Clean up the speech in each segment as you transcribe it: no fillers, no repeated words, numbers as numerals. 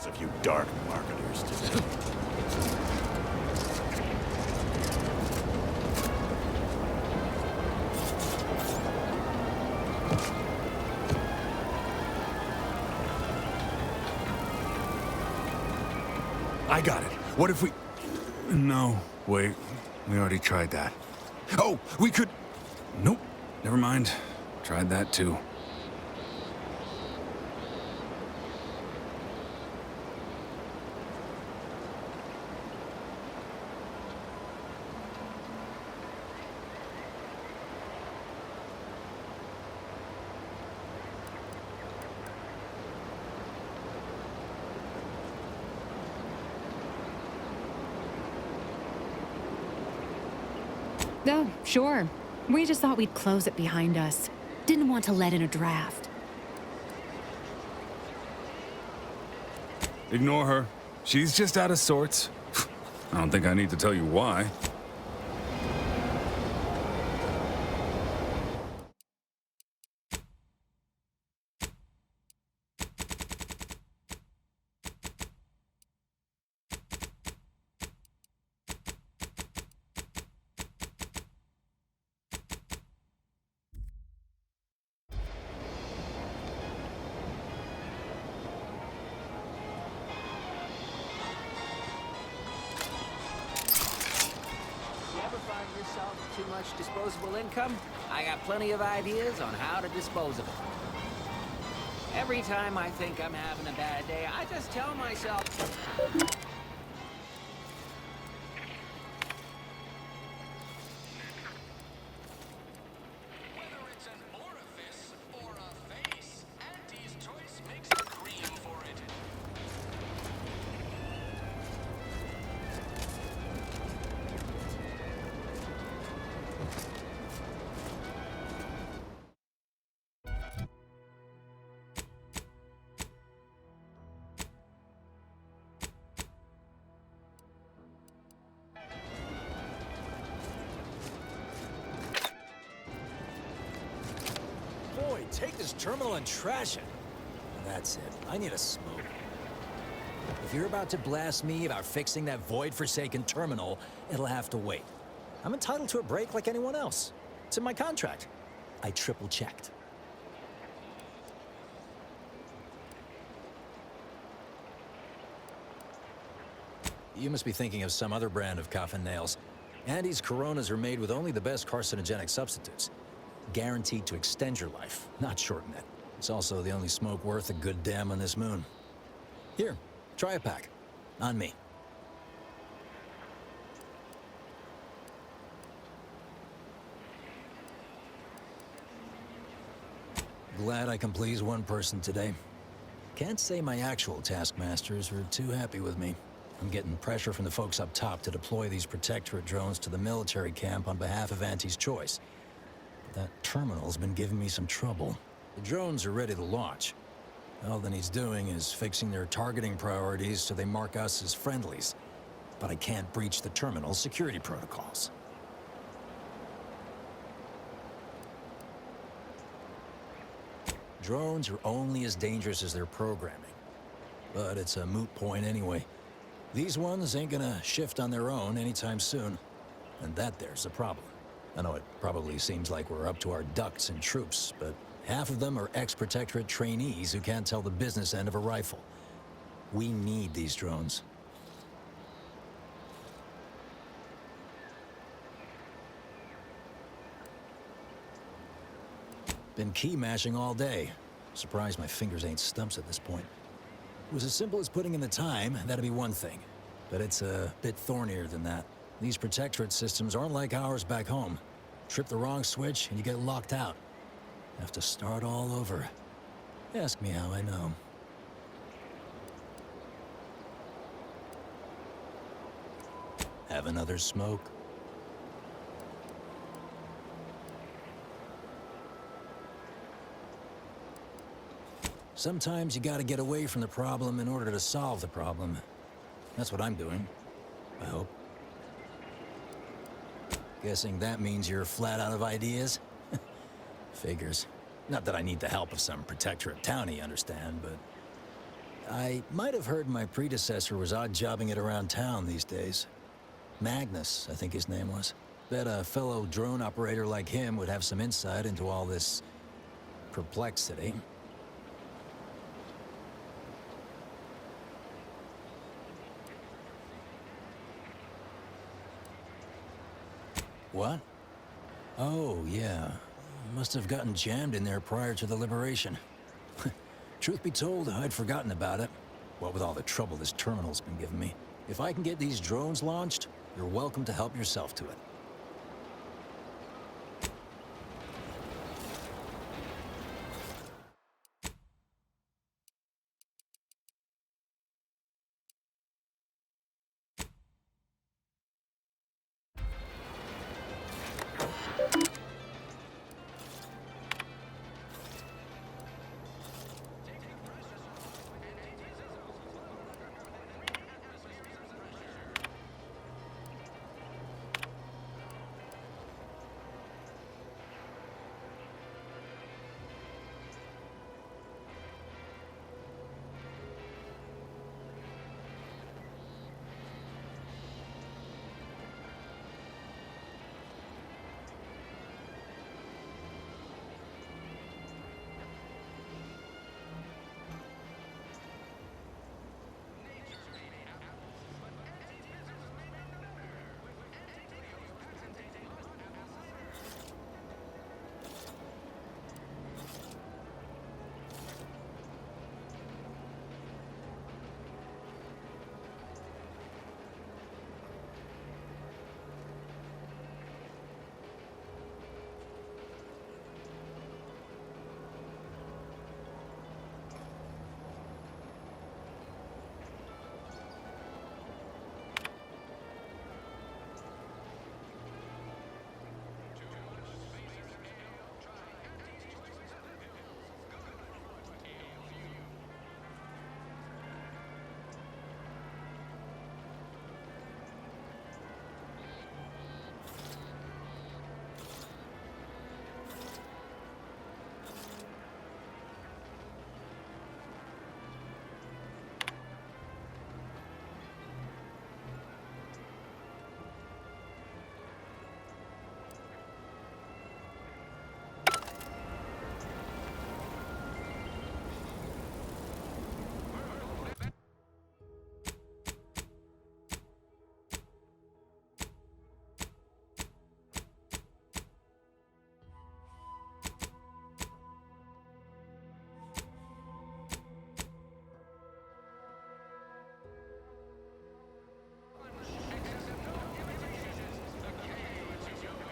There's a few dark marketers today. I got it. What if we... No, wait. We already tried that. Oh, we could... Nope. Never mind. Tried that too. Oh, sure. We just thought we'd close it behind us. Didn't want to let in a draft. Ignore her. She's just out of sorts. I don't think I need to tell you why. Too much disposable income? I got plenty of ideas on how to dispose of it. Every time I think I'm having a bad day, I just tell myself... Whether it's an orifice or a face, Auntie's choice makes a cream for it. Boy, take this terminal and trash it. That's it. I need a smoke. If you're about to blast me about fixing that void-forsaken terminal, it'll have to wait. I'm entitled to a break like anyone else. It's in my contract. I triple-checked. You must be thinking of some other brand of coffin nails. Andy's Coronas are made with only the best carcinogenic substitutes. Guaranteed to extend your life, not shorten it. It's also the only smoke worth a good damn on this moon. Here, try a pack. On me. Glad I can please one person today. Can't say my actual taskmasters are too happy with me. I'm getting pressure from the folks up top to deploy these Protectorate drones to the military camp on behalf of Auntie's choice. That terminal's been giving me some trouble. The drones are ready to launch. All that he's doing is fixing their targeting priorities so they mark us as friendlies. But I can't breach the terminal's security protocols. Drones are only as dangerous as their programming. But it's a moot point anyway. These ones ain't gonna shift on their own anytime soon. And that there's a problem. I know it probably seems like we're up to our ducks in troops, but half of them are ex-Protectorate trainees who can't tell the business end of a rifle. We need these drones. Been key mashing all day. Surprised my fingers ain't stumps at this point. It was as simple as putting in the time, that'd be one thing. But it's a bit thornier than that. These Protectorate systems aren't like ours back home. Trip the wrong switch and you get locked out. Have to start all over. Ask me how I know. Have another smoke? Sometimes you gotta get away from the problem in order to solve the problem. That's what I'm doing, I hope. Guessing that means you're flat out of ideas? Figures. Not that I need the help of some Protectorate townie, understand, but... I might have heard my predecessor was odd jobbing it around town these days. Magnus, I think his name was. Bet a fellow drone operator like him would have some insight into all this perplexity. What? Oh, yeah. Must have gotten jammed in there prior to the liberation. Truth be told, I'd forgotten about it. What with all the trouble this terminal's been giving me. If I can get these drones launched, you're welcome to help yourself to it.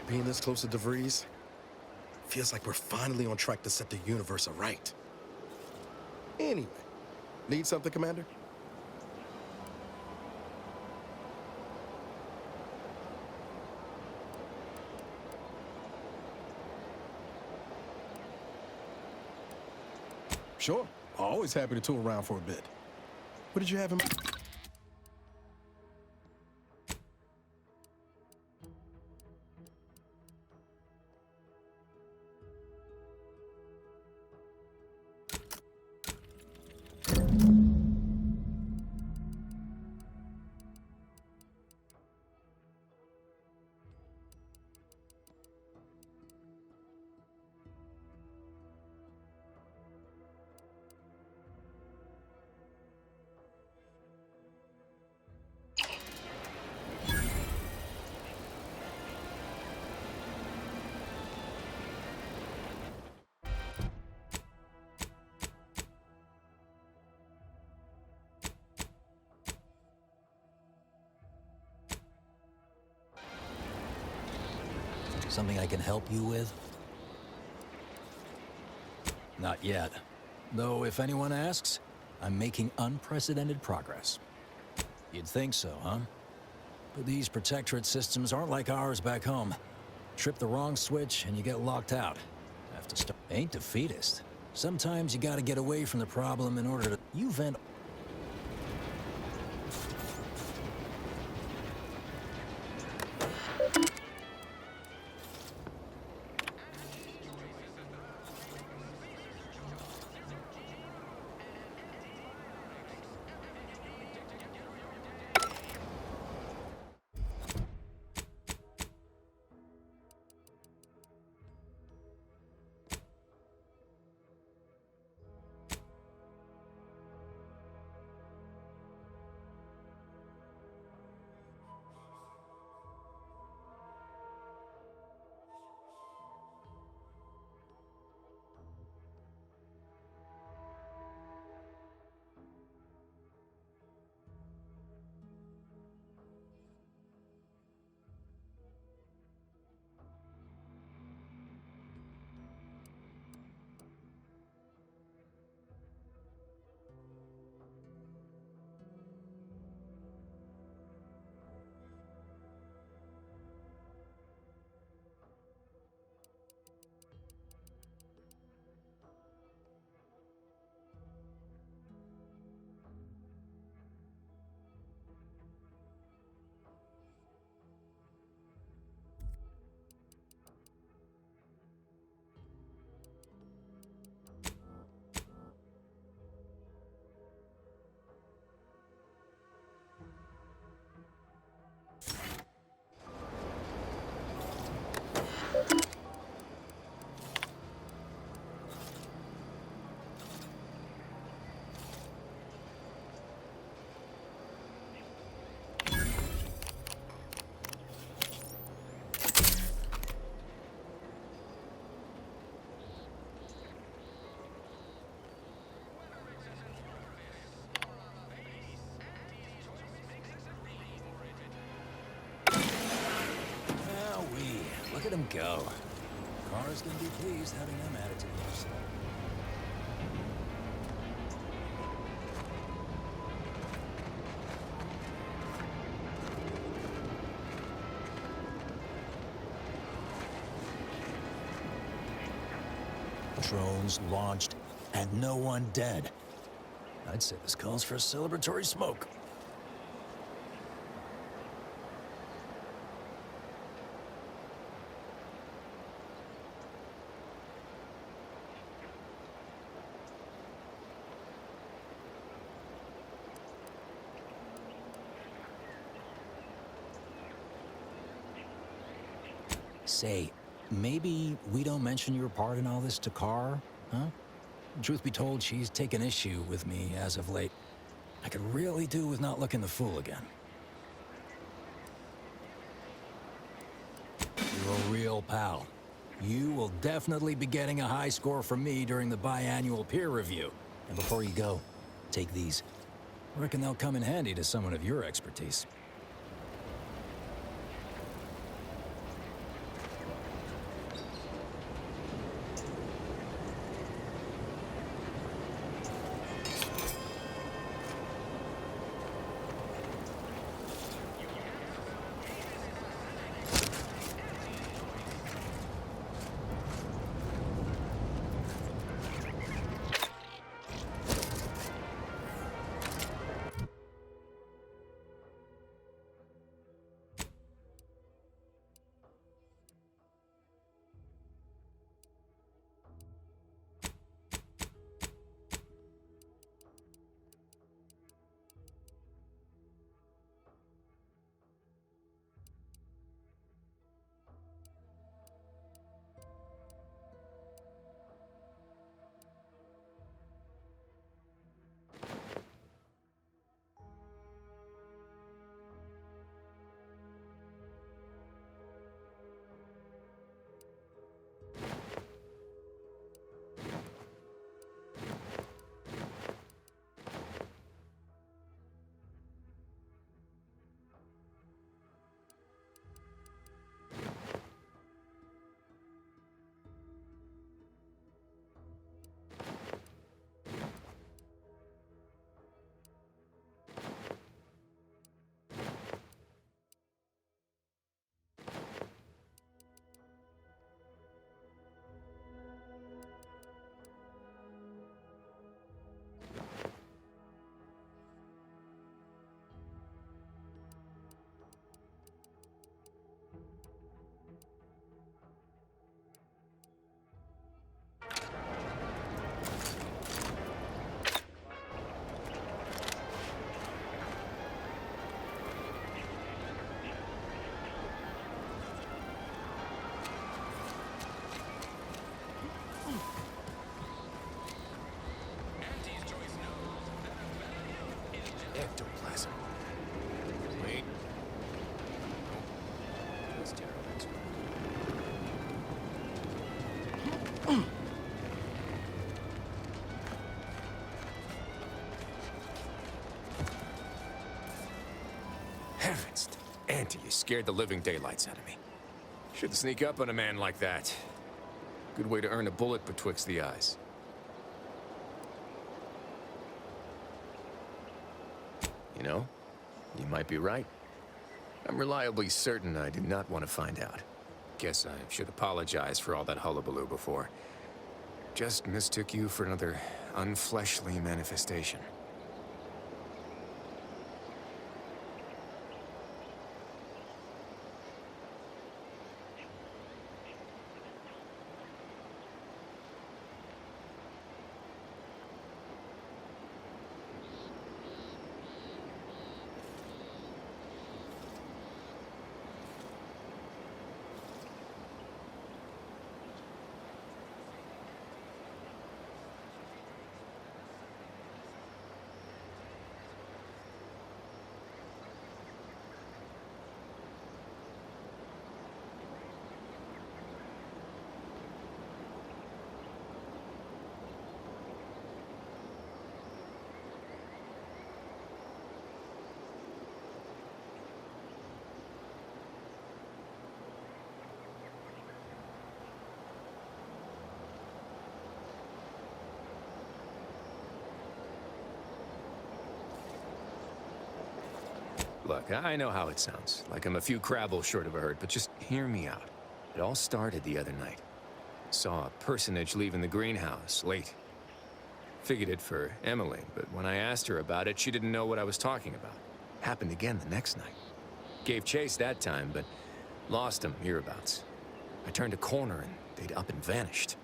Being this close to DeVries feels like we're finally on track to set the universe aright. Anyway, need something, Commander? Sure. Always happy to tour around for a bit. What did you have in mind? Something I can help you with? Not yet. Though if anyone asks, I'm making unprecedented progress. You'd think so, huh? But these protectorate systems aren't like ours back home. Trip the wrong switch and you get locked out. Have to start. Ain't defeatist. Sometimes you gotta get away from the problem in order to... You vent... go. Cars can be pleased having them added to the arsenal. Drones launched, and no one dead. I'd say this calls for a celebratory smoke. Say, maybe we don't mention your part in all this to Carr, huh? Truth be told, she's taken issue with me as of late. I could really do with not looking the fool again. You're a real pal. You will definitely be getting a high score from me during the biannual peer review. And before you go, take these. I reckon they'll come in handy to someone of your expertise. Ectoplasm. Wait. That's terrible. Heavens, Auntie, you scared the living daylights out of me. Shouldn't sneak up on a man like that. Good way to earn a bullet betwixt the eyes. You know, you might be right. I'm reliably certain I did not want to find out. Guess I should apologize for all that hullabaloo before. Just mistook you for another unfleshly manifestation. Look, I know how it sounds, like I'm a few crabbles short of a hurt, but just hear me out. It all started the other night. Saw a personage leaving the greenhouse, late. Figured it for Emily, but when I asked her about it, she didn't know what I was talking about. Happened again the next night. Gave chase that time, but lost him hereabouts. I turned a corner and they'd up and vanished.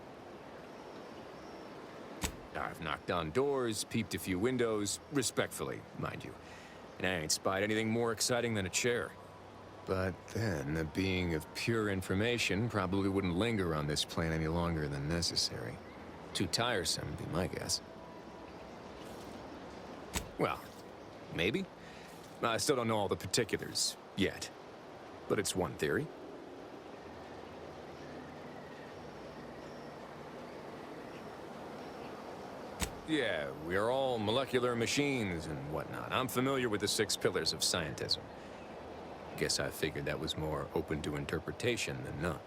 I've knocked on doors, peeped a few windows, respectfully, mind you. And I ain't spied anything more exciting than a chair. But then, a being of pure information probably wouldn't linger on this plane any longer than necessary. Too tiresome, be my guess. Well, maybe. I still don't know all the particulars, yet. But it's one theory. Yeah, we are all molecular machines and whatnot. I'm familiar with the 6 pillars of scientism. Guess I figured that was more open to interpretation than not.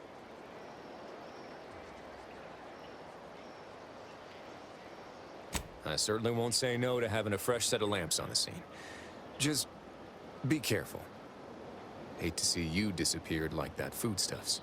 I certainly won't say no to having a fresh set of lamps on the scene. Just be careful. Hate to see you disappeared like that foodstuffs.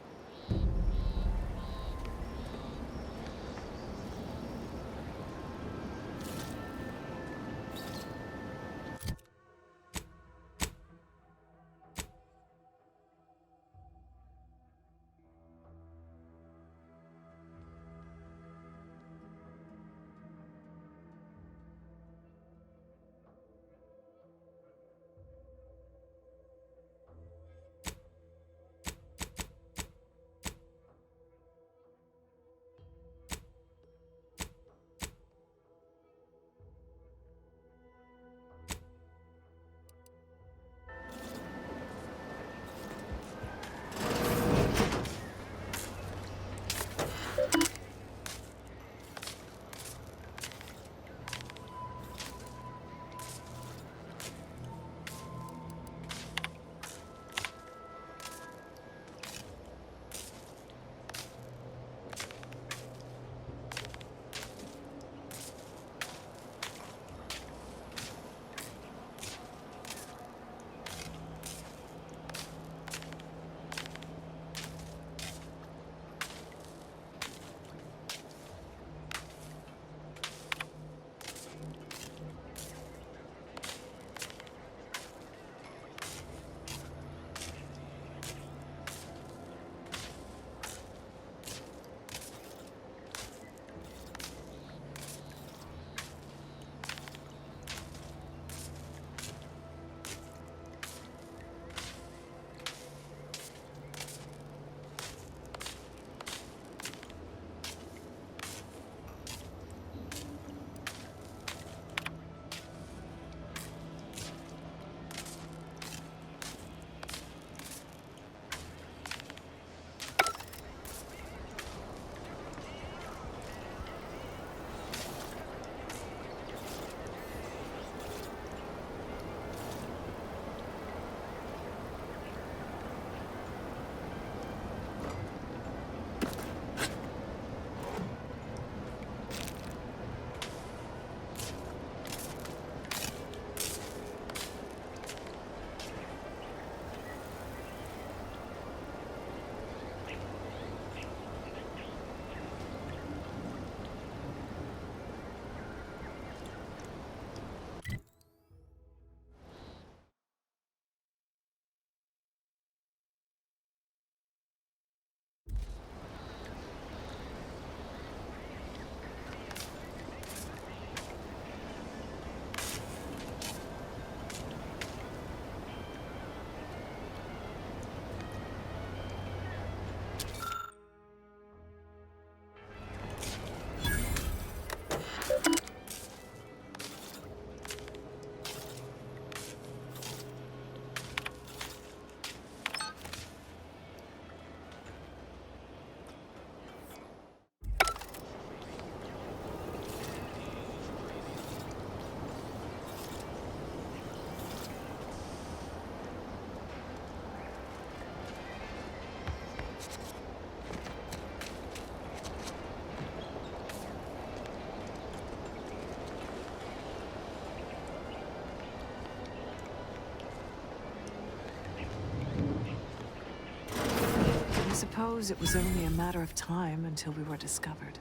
suppose it was only a matter of time until we were discovered.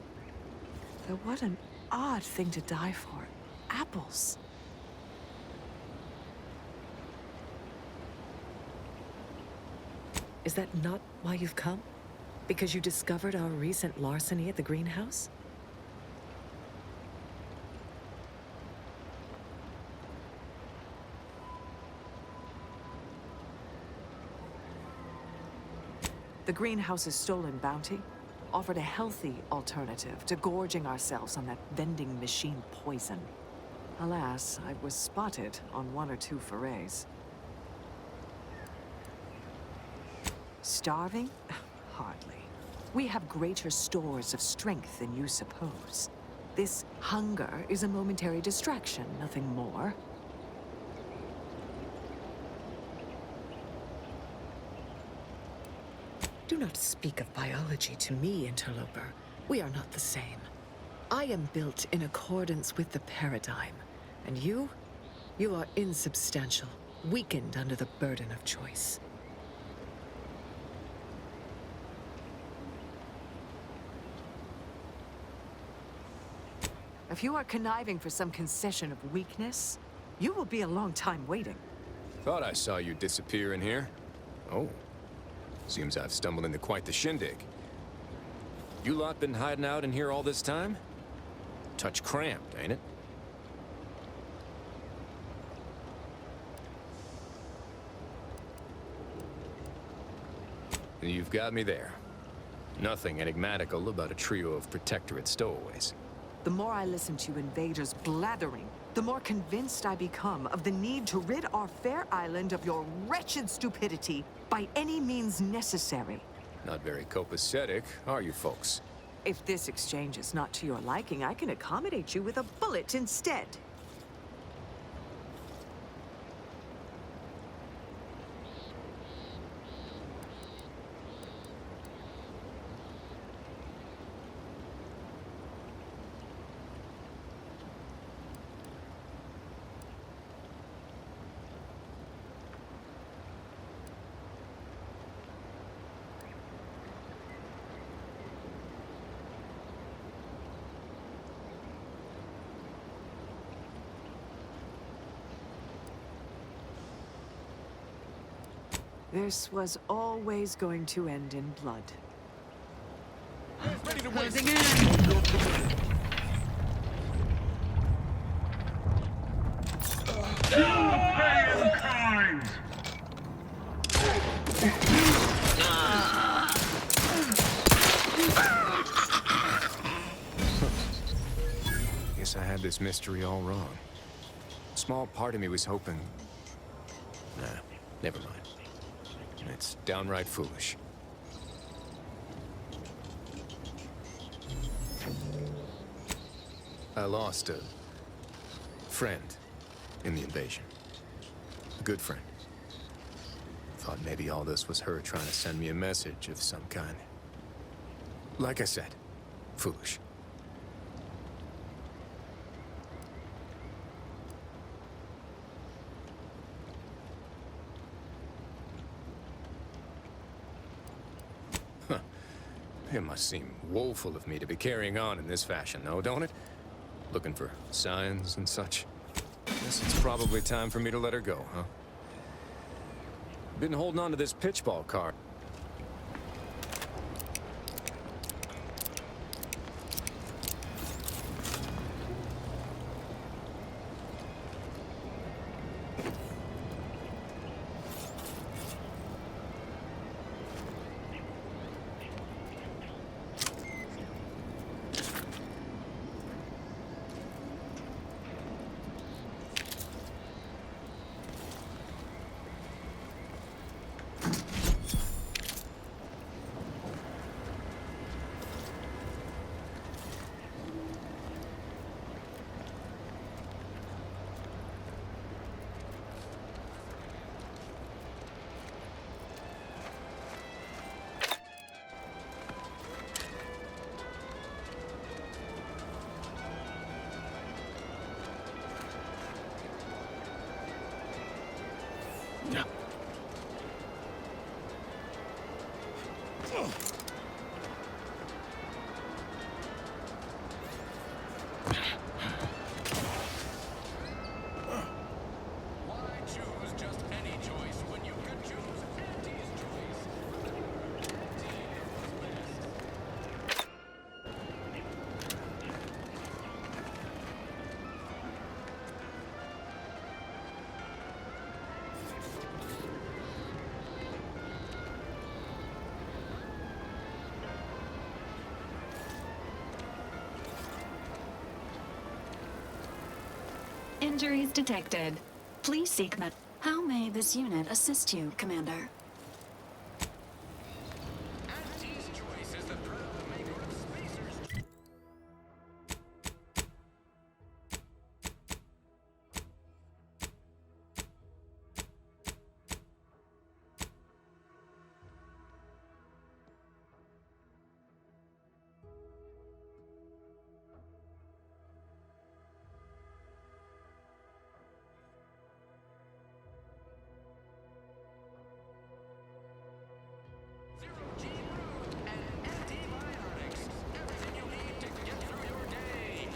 Though what an odd thing to die for. Apples. Is that not why you've come? Because you discovered our recent larceny at the greenhouse? The greenhouse's stolen bounty offered a healthy alternative to gorging ourselves on that vending machine poison. Alas, I was spotted on 1 or 2 forays. Starving? Hardly. We have greater stores of strength than you suppose. This hunger is a momentary distraction, nothing more. Do not speak of biology to me, interloper. We are not the same. I am built in accordance with the paradigm. And you? You are insubstantial, weakened under the burden of choice. If you are conniving for some concession of weakness, you will be a long time waiting. Thought I saw you disappear in here. Oh. Seems I've stumbled into quite the shindig. You lot been hiding out in here all this time? Touch cramped, ain't it? You've got me there. Nothing enigmatical about a trio of Protectorate stowaways. The more I listen to invaders blathering, the more convinced I become of the need to rid our fair island of your wretched stupidity by any means necessary. Not very copacetic, are you folks? If this exchange is not to your liking, I can accommodate you with a bullet instead. This was always going to end in blood. Closing in! Guess I had this mystery all wrong. Small part of me was hoping... Nah, never mind. It's downright foolish. I lost a friend in the invasion. A good friend. Thought maybe all this was her trying to send me a message of some kind. Like I said, foolish. It must seem woeful of me to be carrying on in this fashion, though, don't it? Looking for signs and such. Guess it's probably time for me to let her go, huh? Been holding on to this pitchball card. Injuries detected. Please seek med. How may this unit assist you, Commander? Auntie's Choice is the proud maker of spacers. Zero-G root and antibiotics. Everything you need to get through your day.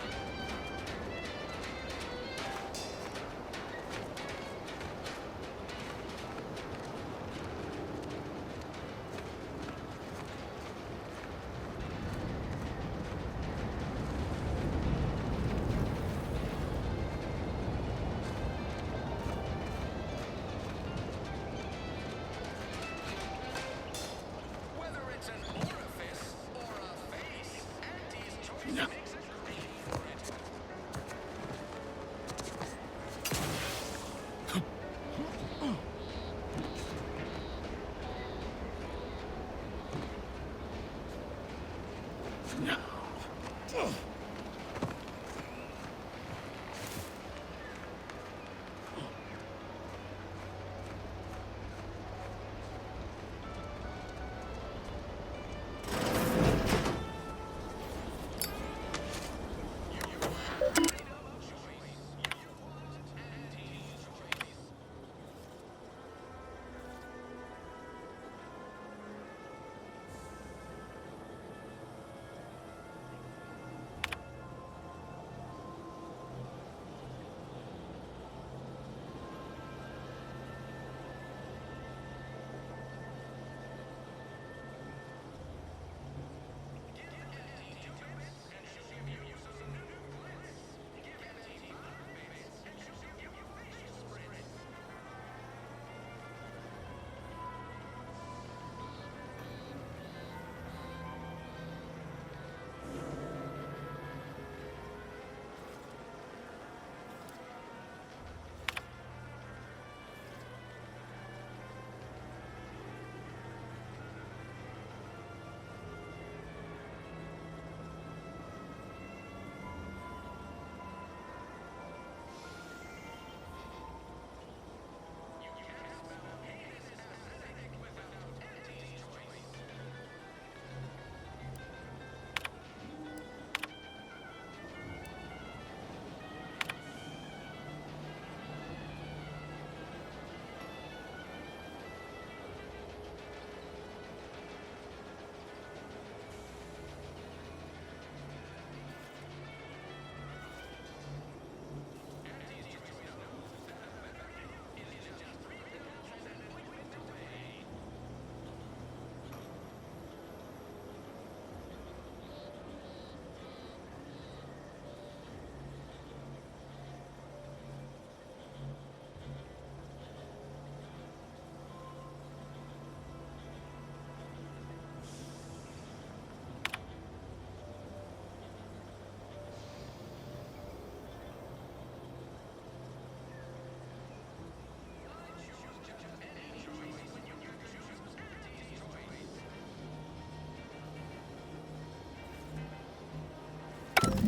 Whether it's an orifice or a face, Auntie's Choice makes a green for it.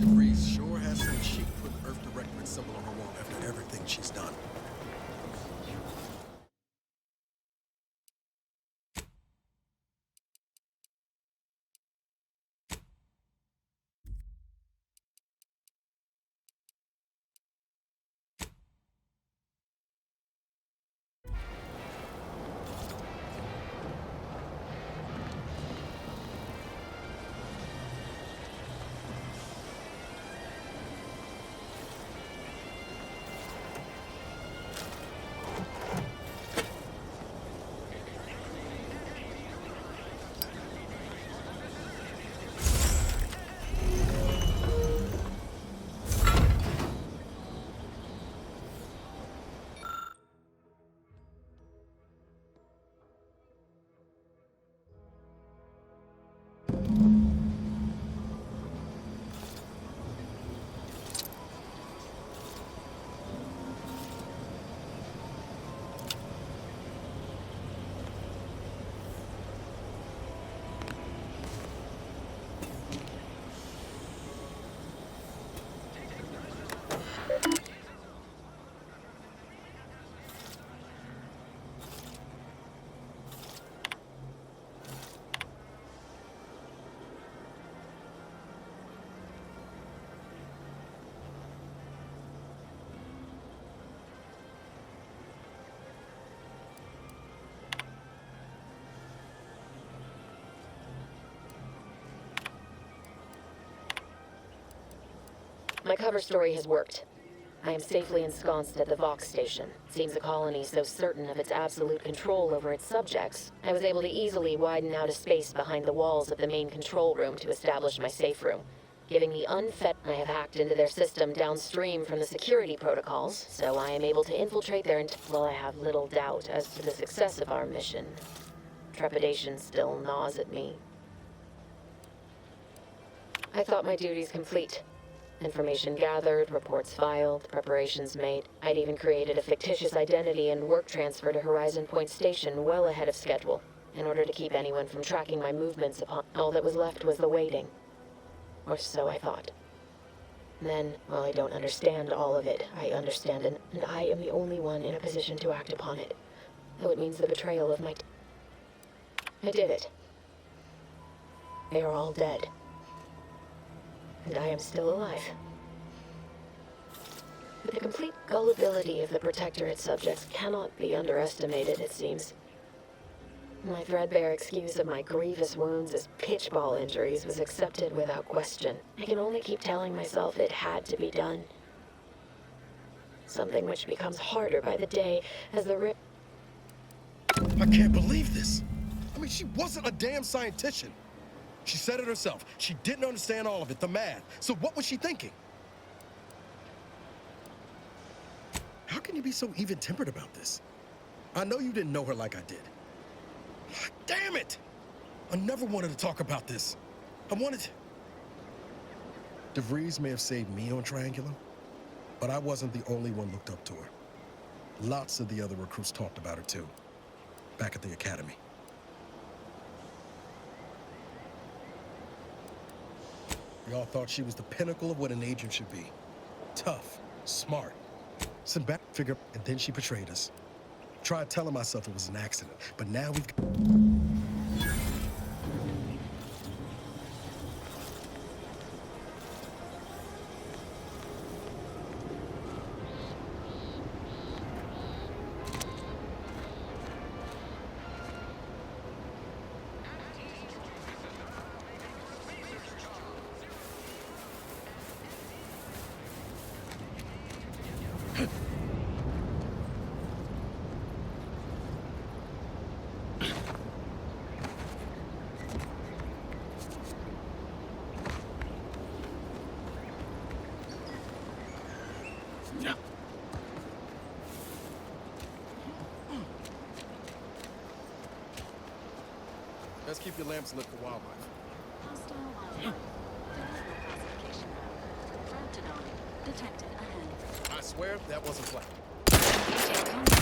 Reese sure has some cheek putting Earth Directorate symbol on her wall after everything she's done. My cover story has worked. I am safely ensconced at the Vox station. Seems a colony so certain of its absolute control over its subjects, I was able to easily widen out a space behind the walls of the main control room to establish my safe room. Giving me unfed, I have hacked into their system downstream from the security protocols, so I am able to infiltrate their well, I have little doubt as to the success of our mission. Trepidation still gnaws at me. I thought my duties complete. Information gathered, reports filed, preparations made. I'd even created a fictitious identity and work transfer to Horizon Point Station well ahead of schedule, in order to keep anyone from tracking my movements upon. All that was left was the waiting. Or so I thought. Then, while I don't understand all of it, I understand it, and I am the only one in a position to act upon it. Though it means the betrayal of my... I did it. They are all dead. And I am still alive. But the complete gullibility of the Protectorate subjects cannot be underestimated, it seems. My threadbare excuse of my grievous wounds as pitchball injuries was accepted without question. I can only keep telling myself it had to be done. Something which becomes harder by the day as the I can't believe this. I mean, she wasn't a damn scientician. She said it herself. She didn't understand all of it, the math. So what was she thinking? How can you be so even-tempered about this? I know you didn't know her like I did. Damn it! I never wanted to talk about this. I wanted... DeVries may have saved me on Triangulum, but I wasn't the only one looked up to her. Lots of the other recruits talked about her too, back at the academy. We all thought she was the pinnacle of what an agent should be. Tough, smart, some back figure, and then she betrayed us. Tried telling myself it was an accident, but now we've... Let's keep your lamps lit for wildlife. Hostile wildlife. Classification Raptidon detected ahead. I swear that wasn't planned. Maintain contact.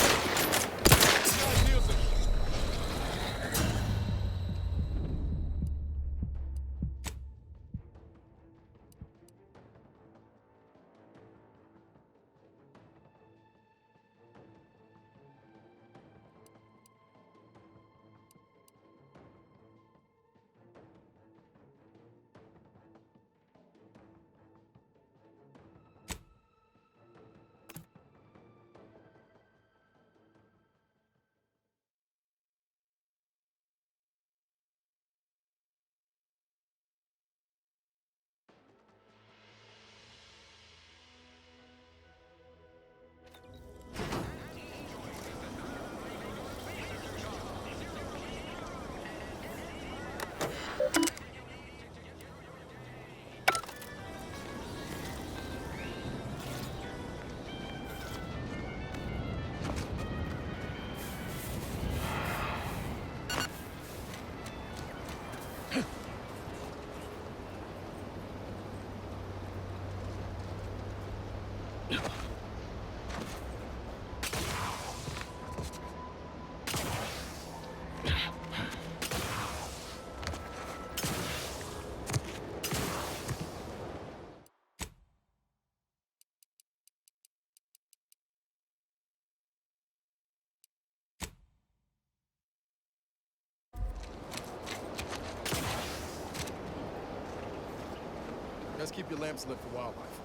Let's keep your lamps lit for wildlife.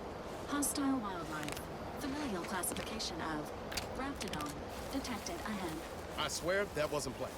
Hostile wildlife. Familial classification of Raptidon detected ahead. I swear that wasn't planned.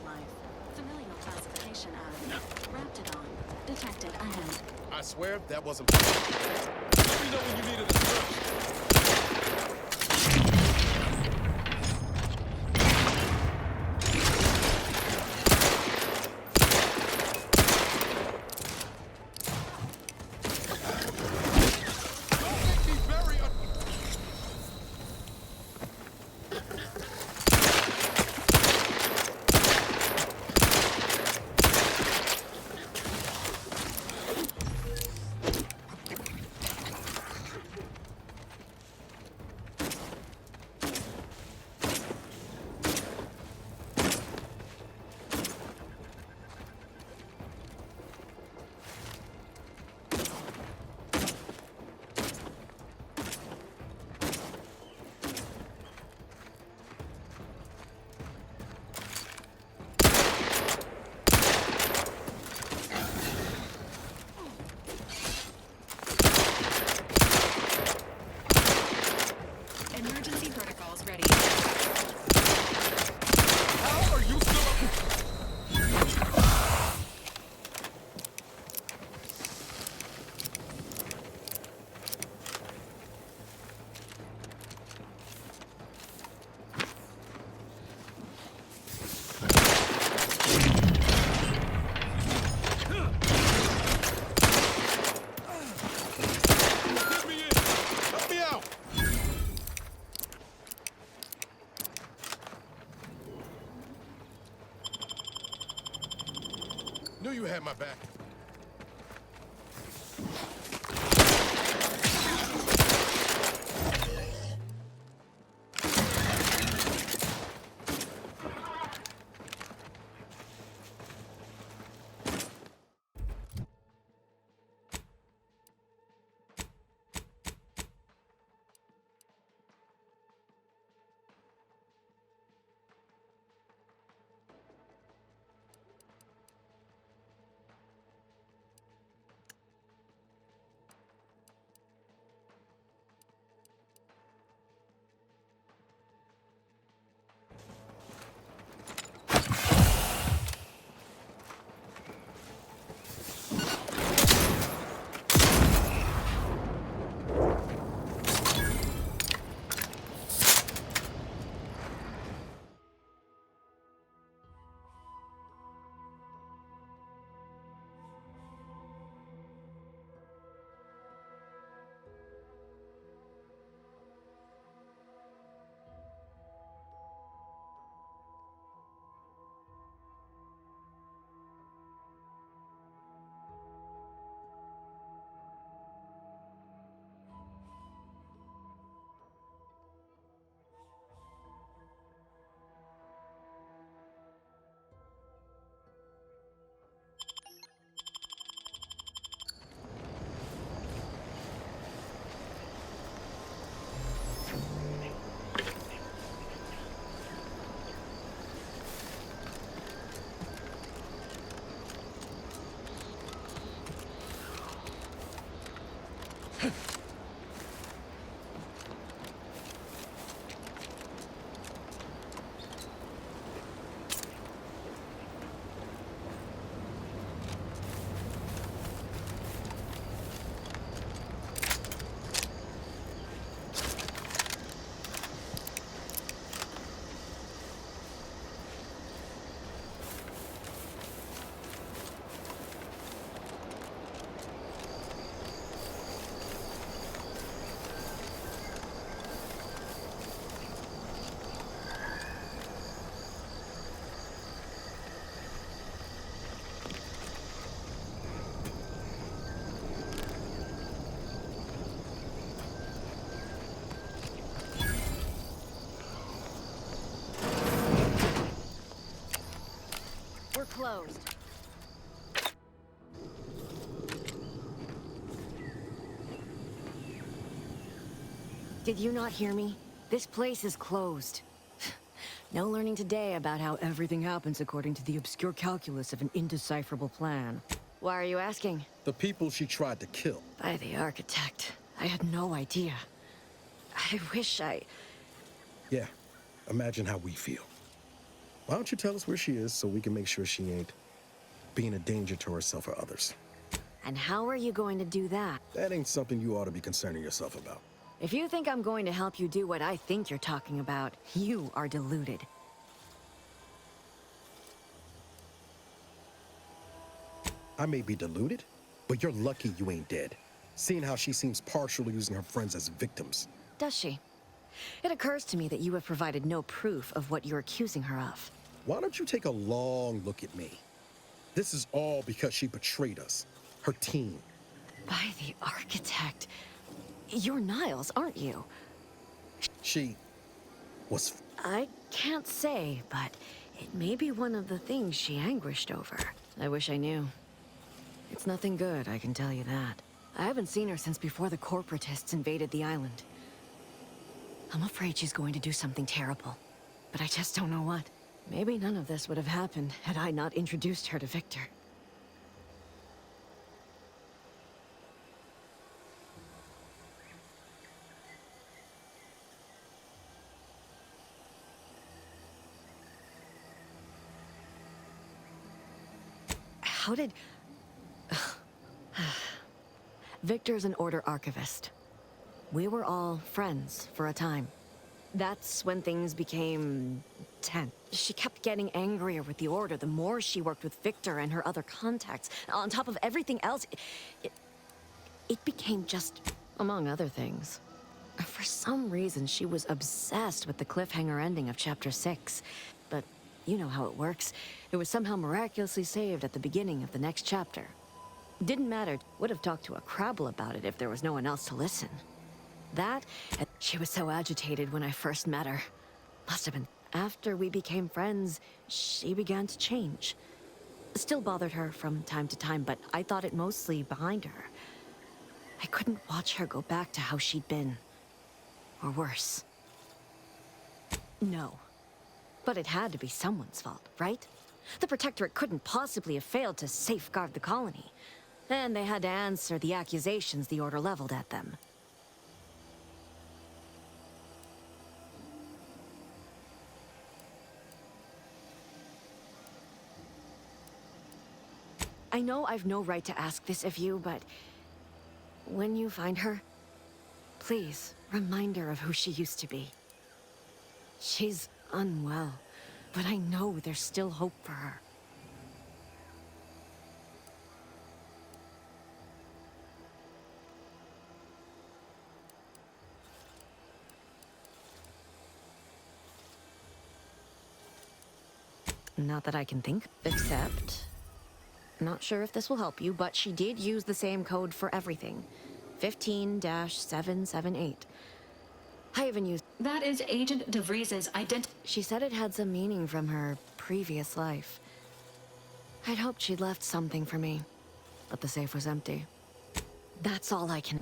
life. Familial classification of Raptidon. Detected ahead. I swear that wasn't. Let me know when you needed a search. Emergency protocols ready. How are you still up? Let me in. Help me out. Knew you had my back. We're closed. Did you not hear me? This place is closed. No learning today about how everything happens according to the obscure calculus of an indecipherable plan. Why are you asking? The people she tried to kill. By the architect. I had no idea. I wish I... Yeah, imagine how we feel. Why don't you tell us where she is so we can make sure she ain't being a danger to herself or others? And how are you going to do that? That ain't something you ought to be concerning yourself about. If you think I'm going to help you do what I think you're talking about, you are deluded. I may be deluded, but you're lucky you ain't dead. Seeing how she seems partial to using her friends as victims. Does she? It occurs to me that you have provided no proof of what you're accusing her of. Why don't you take a long look at me? This is all because she betrayed us. Her team. By the architect. You're Niles, aren't you? She was... I can't say, but it may be one of the things she anguished over. I wish I knew. It's nothing good, I can tell you that. I haven't seen her since before the corporatists invaded the island. I'm afraid she's going to do something terrible, but I just don't know what. Maybe none of this would have happened had I not introduced her to Victor. How did... Victor's an Order archivist. We were all friends for a time. That's when things became tense. She kept getting angrier with the Order the more she worked with Victor and her other contacts. On top of everything else, it became just, among other things. For some reason, she was obsessed with the cliffhanger ending of Chapter 6. But you know how it works. It was somehow miraculously saved at the beginning of the next chapter. Didn't matter. Would have talked to a Crabble about it if there was no one else to listen. That, and she was so agitated when I first met her. Must have been. After we became friends, she began to change. Still bothered her from time to time, but I thought it mostly behind her. I couldn't watch her go back to how she'd been. Or worse. No. But it had to be someone's fault, right? The Protectorate couldn't possibly have failed to safeguard the colony. Then they had to answer the accusations the Order leveled at them. I know I've no right to ask this of you, but when you find her, please remind her of who she used to be. She's unwell, but I know there's still hope for her. Not that I can think, except... Not sure if this will help you, but she did use the same code for everything. 15-778. I even used... That is Agent DeVries's identity. She said it had some meaning from her previous life. I'd hoped she'd left something for me, but the safe was empty. That's all I can...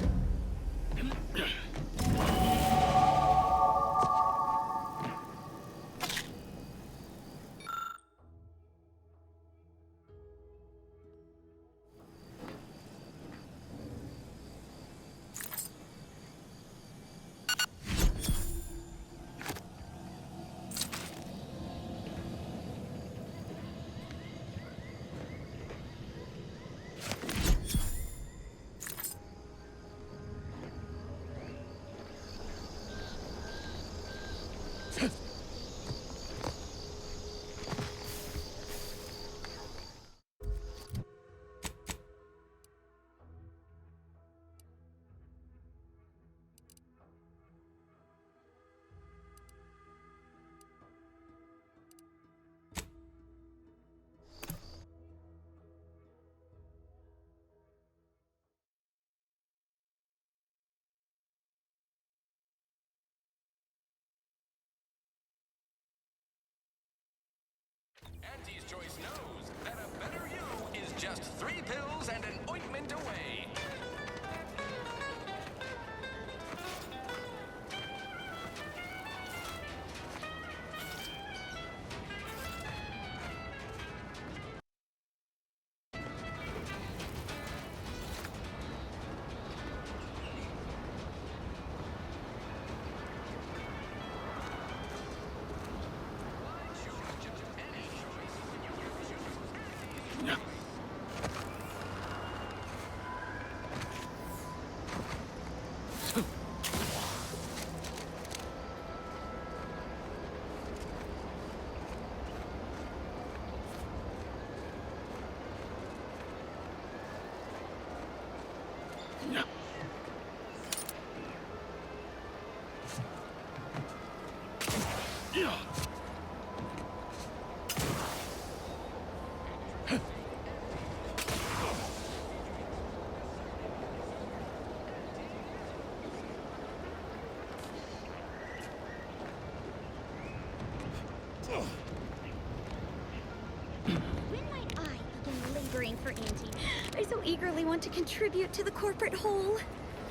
When might I begin laboring for Auntie? I so eagerly want to contribute to the corporate whole.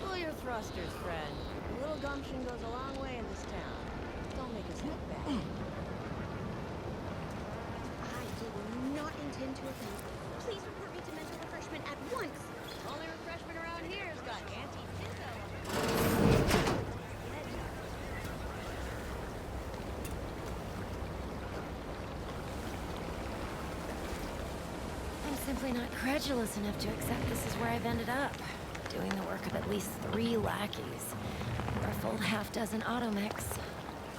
Pull your thrusters, friend. A little gumption goes a long way in this town. Don't make us look bad. I did not intend to offend. Please report me to mental refreshment at once. Only refreshment around here has got anti-Pinto. I'm simply not credulous enough to accept this is where I've ended up. Doing the work of at least 3 lackeys. Or a full half-dozen automechs.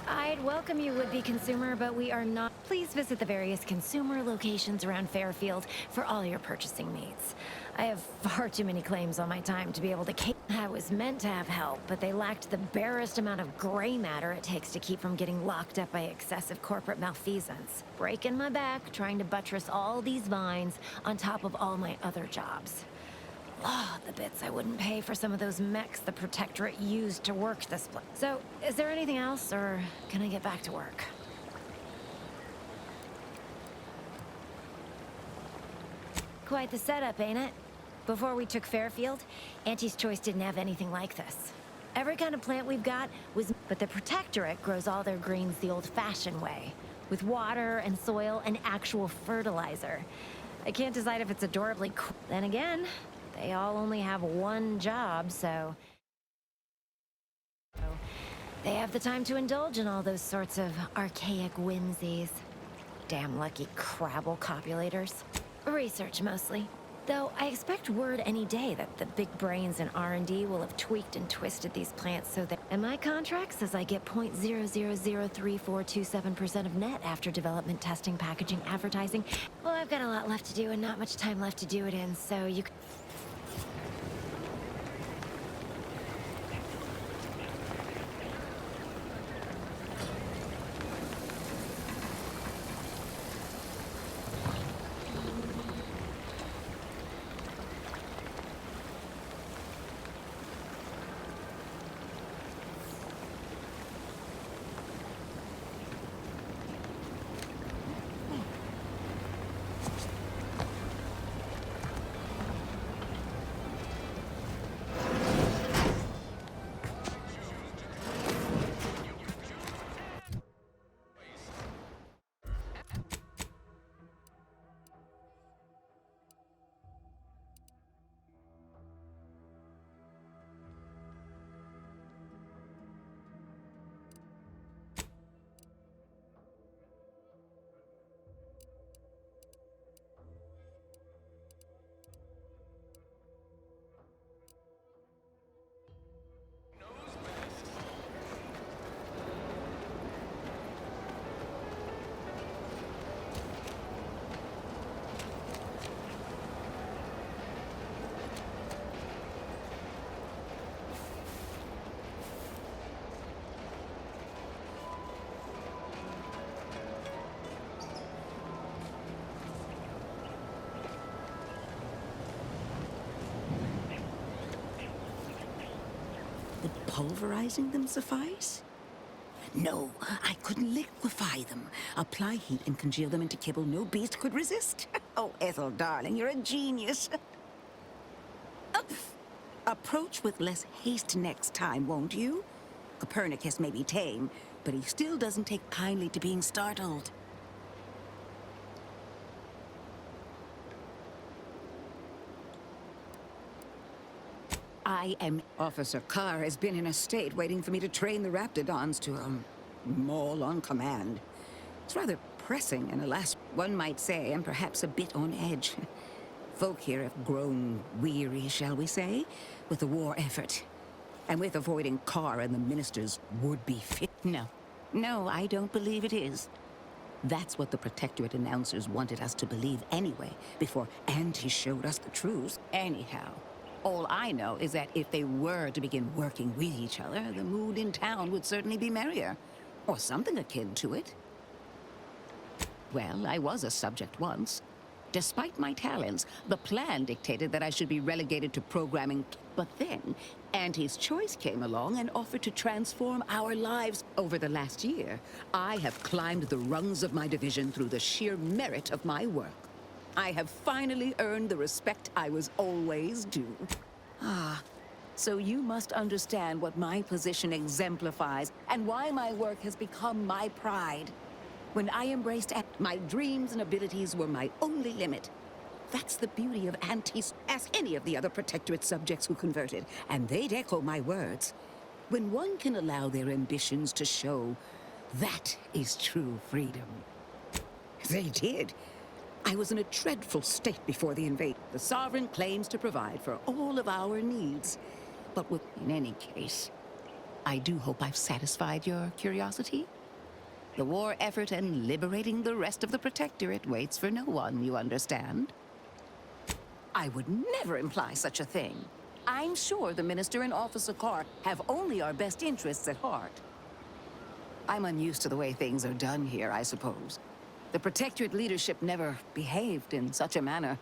I'd welcome you, would-be consumer, but we are not. Please visit the various consumer locations around Fairfield for all your purchasing needs. I have far too many claims on my time to be able to. I was meant to have help, but they lacked the barest amount of gray matter it takes to keep from getting locked up by excessive corporate malfeasance. Breaking my back, trying to buttress all these vines on top of all my other jobs. Oh, the bits I wouldn't pay for some of those mechs the Protectorate used to work this place. So, is there anything else, or can I get back to work? Quite the setup, ain't it? Before we took Fairfield, Auntie's Choice didn't have anything like this. Every kind of plant we've got was... But the Protectorate grows all their greens the old-fashioned way, with water and soil and actual fertilizer. I can't decide if it's adorably cool. Then again, they all only have one job, so they have the time to indulge in all those sorts of archaic whimsies. Damn lucky Crabble copulators. Research, mostly. Though I expect word any day that the big brains in R&D will have tweaked and twisted these plants so that... And my contract says I get 0.00034227% of net after development, testing, packaging, advertising. Well, I've got a lot left to do and not much time left to do it in, so you can... Would pulverizing them suffice? No, I couldn't liquefy them. Apply heat and congeal them into kibble no beast could resist. Oh, Ethel, darling, you're a genius. Approach with less haste next time, won't you? Copernicus may be tame, but he still doesn't take kindly to being startled. Officer Carr has been in a state waiting for me to train the Raptidons to, maul on command. It's rather pressing, and alas, one might say, and perhaps a bit on edge. Folk here have grown weary, shall we say, with the war effort. And with avoiding Carr and the minister's would-be fit. No, I don't believe it is. That's what the Protectorate announcers wanted us to believe anyway, before Auntie showed us the truth. Anyhow, all I know is that if they were to begin working with each other, the mood in town would certainly be merrier. Or something akin to it. Well, I was a subject once. Despite my talents, the plan dictated that I should be relegated to programming. But then, Auntie's Choice came along and offered to transform our lives. Over the last year, I have climbed the rungs of my division through the sheer merit of my work. I have finally earned the respect I was always due. So you must understand what my position exemplifies and why my work has become my pride. When I embraced my dreams and abilities were my only limit. That's the beauty of Auntie's. Ask any of the other Protectorate subjects who converted, and they'd echo my words. When one can allow their ambitions to show, that is true freedom. They did. I was in a dreadful state before the invasion. The Sovereign claims to provide for all of our needs. But in any case, I do hope I've satisfied your curiosity. The war effort and liberating the rest of the Protectorate waits for no one, you understand? I would never imply such a thing. I'm sure the Minister and Officer Carr have only our best interests at heart. I'm unused to the way things are done here, I suppose. The Protectorate leadership never behaved in such a manner.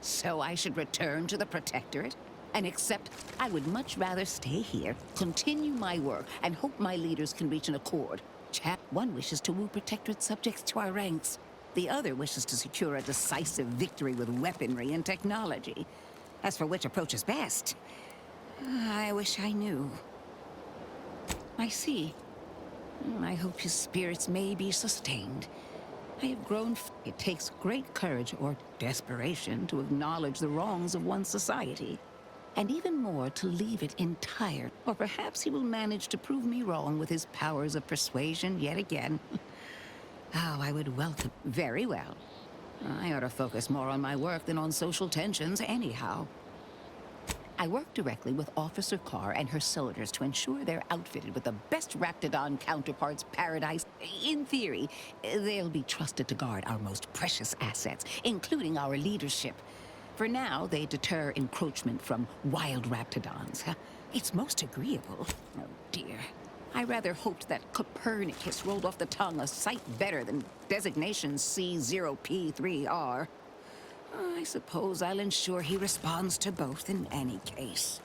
So I should return to the Protectorate and accept. I would much rather stay here, continue my work, and hope my leaders can reach an accord. One wishes to woo Protectorate subjects to our ranks. The other wishes to secure a decisive victory with weaponry and technology. As for which approach is best, I wish I knew. I see. I hope his spirits may be sustained. I have grown. It takes great courage or desperation to acknowledge the wrongs of one's society. And even more to leave it entire. Or perhaps he will manage to prove me wrong with his powers of persuasion yet again. Oh, I would welcome. Very well. I ought to focus more on my work than on social tensions anyhow. I work directly with Officer Carr and her soldiers to ensure they're outfitted with the best Raptidon counterparts paradise. In theory, they'll be trusted to guard our most precious assets, including our leadership. For now, they deter encroachment from wild Raptidons. It's most agreeable. Oh, dear. I rather hoped that Copernicus rolled off the tongue a sight better than designation C0P3R. I suppose I'll ensure he responds to both in any case.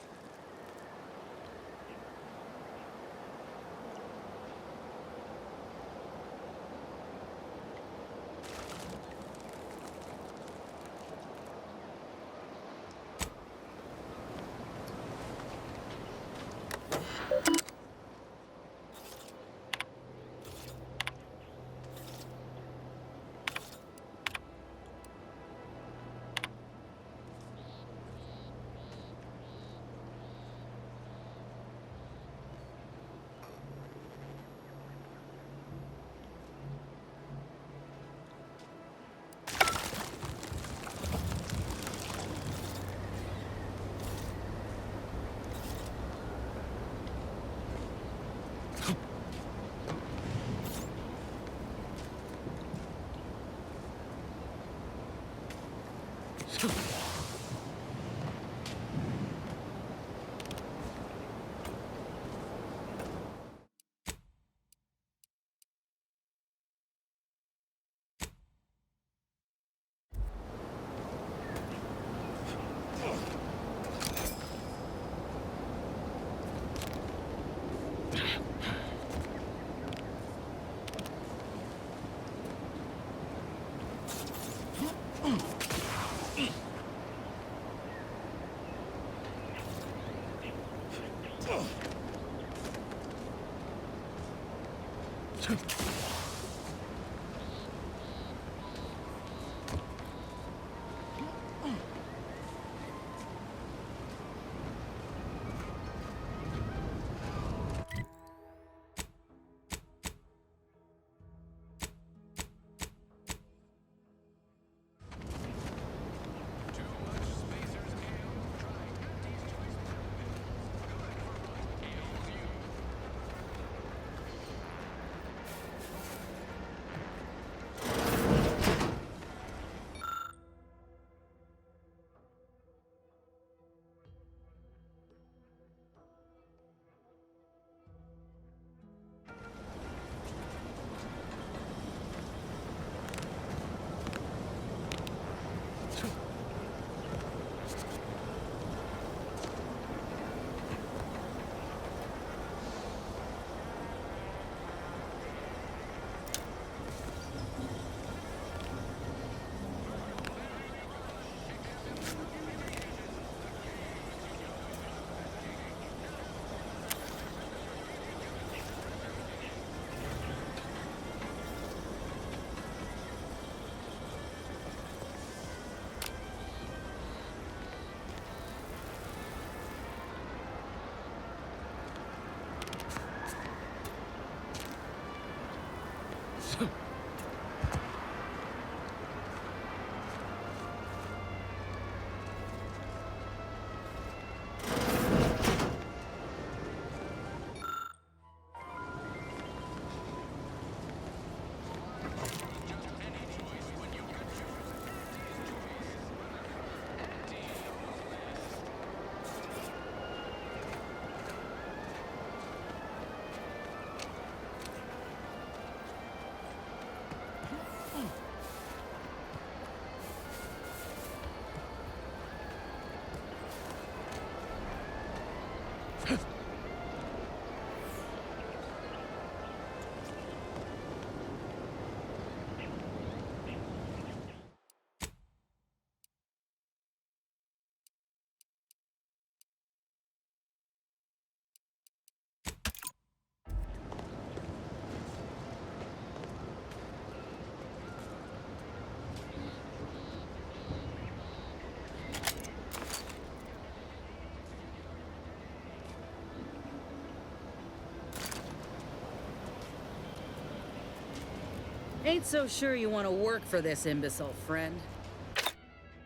Ain't so sure you want to work for this imbecile, friend.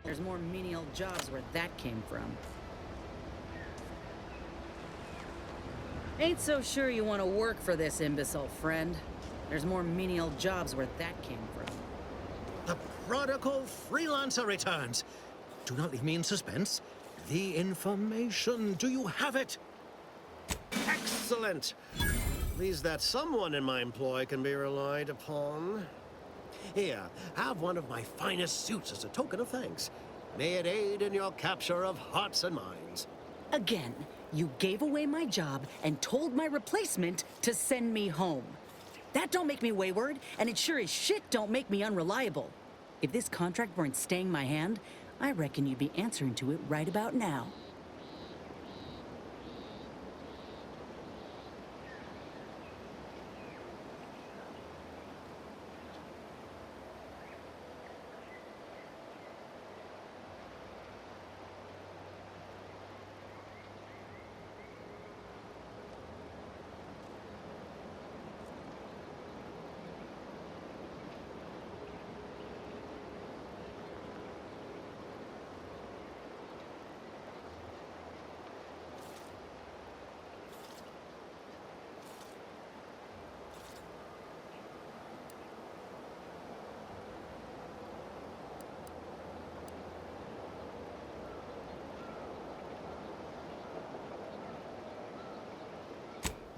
There's more menial jobs where that came from. Ain't so sure you want to work for this imbecile, friend. There's more menial jobs where that came from. The prodigal freelancer returns. Do not leave me in suspense. The information, do you have it? Excellent. At least that someone in my employ can be relied upon. Here, have one of my finest suits as a token of thanks. May it aid in your capture of hearts and minds. Again, you gave away my job and told my replacement to send me home. That don't make me wayward, and it sure as shit don't make me unreliable. If this contract weren't staying my hand, I reckon you'd be answering to it right about now.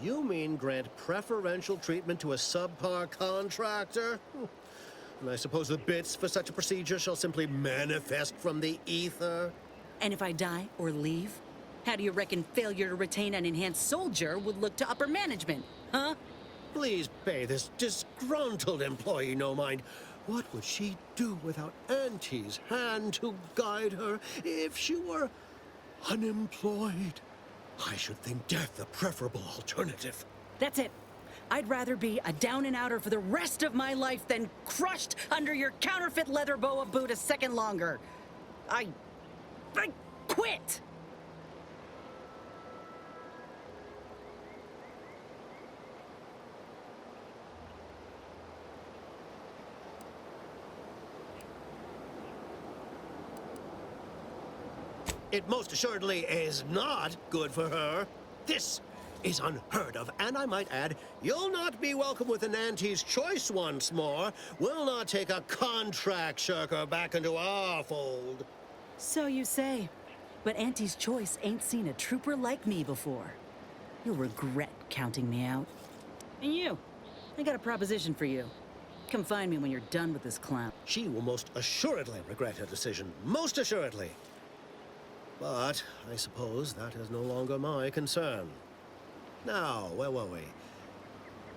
You mean grant preferential treatment to a subpar contractor? And I suppose the bits for such a procedure shall simply manifest from the ether? And if I die or leave, how do you reckon failure to retain an enhanced soldier would look to upper management, huh? Please pay this disgruntled employee no mind. What would she do without Auntie's hand to guide her if she were unemployed? I should think death a preferable alternative. That's it. I'd rather be a down and outer for the rest of my life than crushed under your counterfeit leather boa boot a second longer. I quit! It most assuredly is not good for her. This is unheard of, and I might add, you'll not be welcome with an Auntie's choice once more. We'll not take a contract shirker back into our fold. So you say. But Auntie's choice ain't seen a trooper like me before. You'll regret counting me out. And you, I got a proposition for you. Come find me when you're done with this clown. She will most assuredly regret her decision. Most assuredly. But I suppose that is no longer my concern. Now, where were we?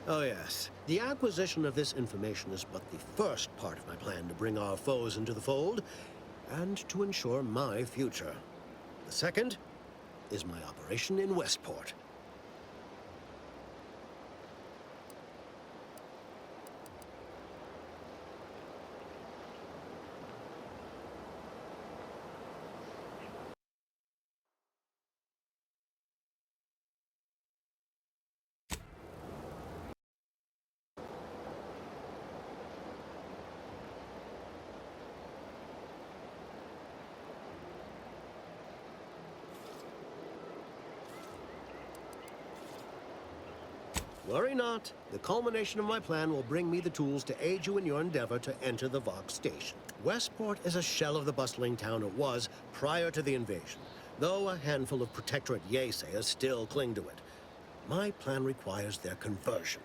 Oh, yes. The acquisition of this information is but the first part of my plan to bring our foes into the fold and to ensure my future. The second is my operation in Westport. Worry not. The culmination of my plan will bring me the tools to aid you in your endeavor to enter the Vox station. Westport is a shell of the bustling town it was prior to the invasion, though a handful of Protectorate Yesayas still cling to it. My plan requires their conversion.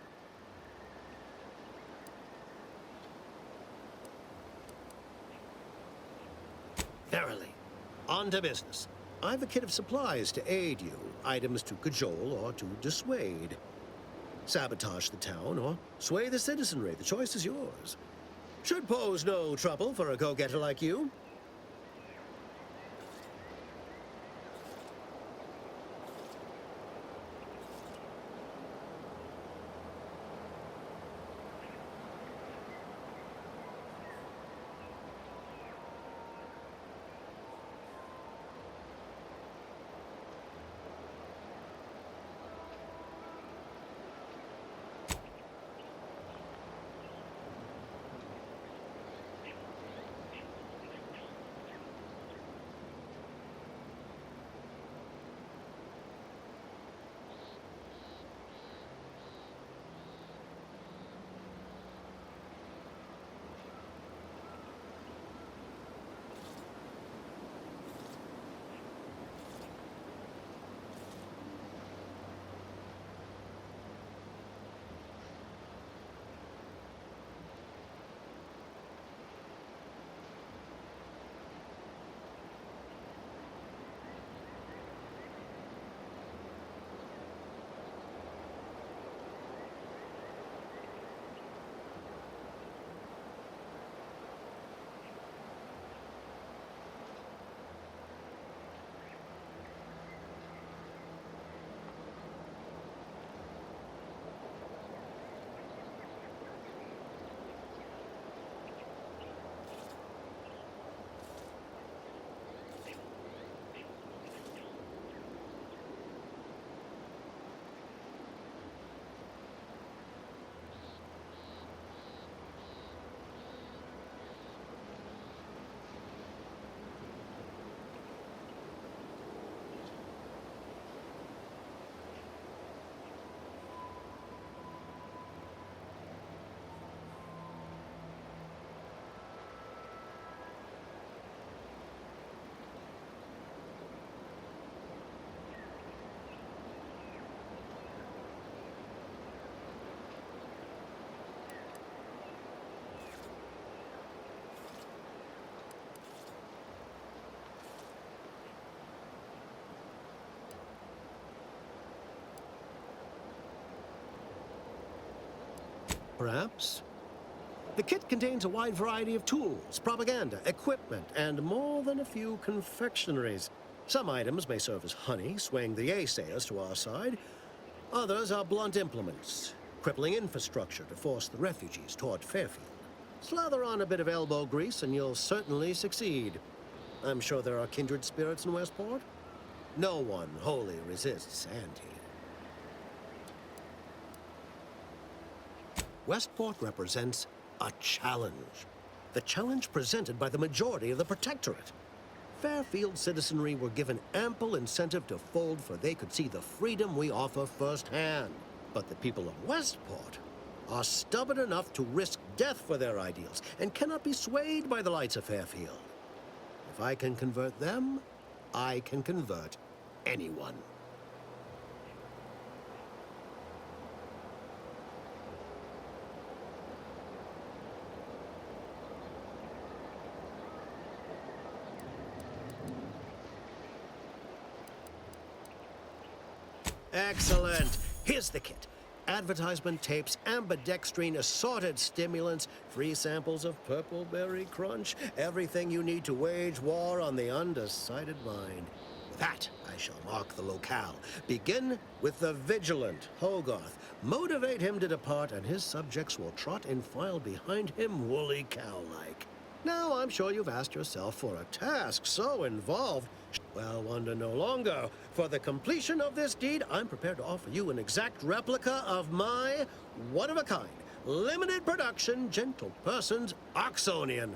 Verily. On to business. I've a kit of supplies to aid you, items to cajole or to dissuade. Sabotage the town or sway the citizenry. The choice is yours. Should pose no trouble for a go-getter like you. perhaps. The kit contains a wide variety of tools, propaganda, equipment, and more than a few confectionaries. Some items may serve as honey, swaying the naysayers to our side. Others are blunt implements, crippling infrastructure to force the refugees toward Fairfield. Slather on a bit of elbow grease and you'll certainly succeed. I'm sure there are kindred spirits in Westport. No one wholly resists Auntie. Westport represents a challenge. The challenge presented by the majority of the Protectorate. Fairfield citizenry were given ample incentive to fold, for they could see the freedom we offer firsthand. But the people of Westport are stubborn enough to risk death for their ideals and cannot be swayed by the lights of Fairfield. If I can convert them, I can convert anyone. Excellent. Here's the kit. Advertisement tapes, ambidextrine, assorted stimulants, free samples of Purple Berry Crunch, everything you need to wage war on the undecided mind. With that, I shall mark the locale. Begin with the vigilant Hogarth. Motivate him to depart, and his subjects will trot in file behind him, woolly cow-like. Now, I'm sure you've asked yourself, for a task so involved, well, wonder no longer. For the completion of this deed, I'm prepared to offer you an exact replica of my one-of-a-kind, limited production, gentle person's Oxonian.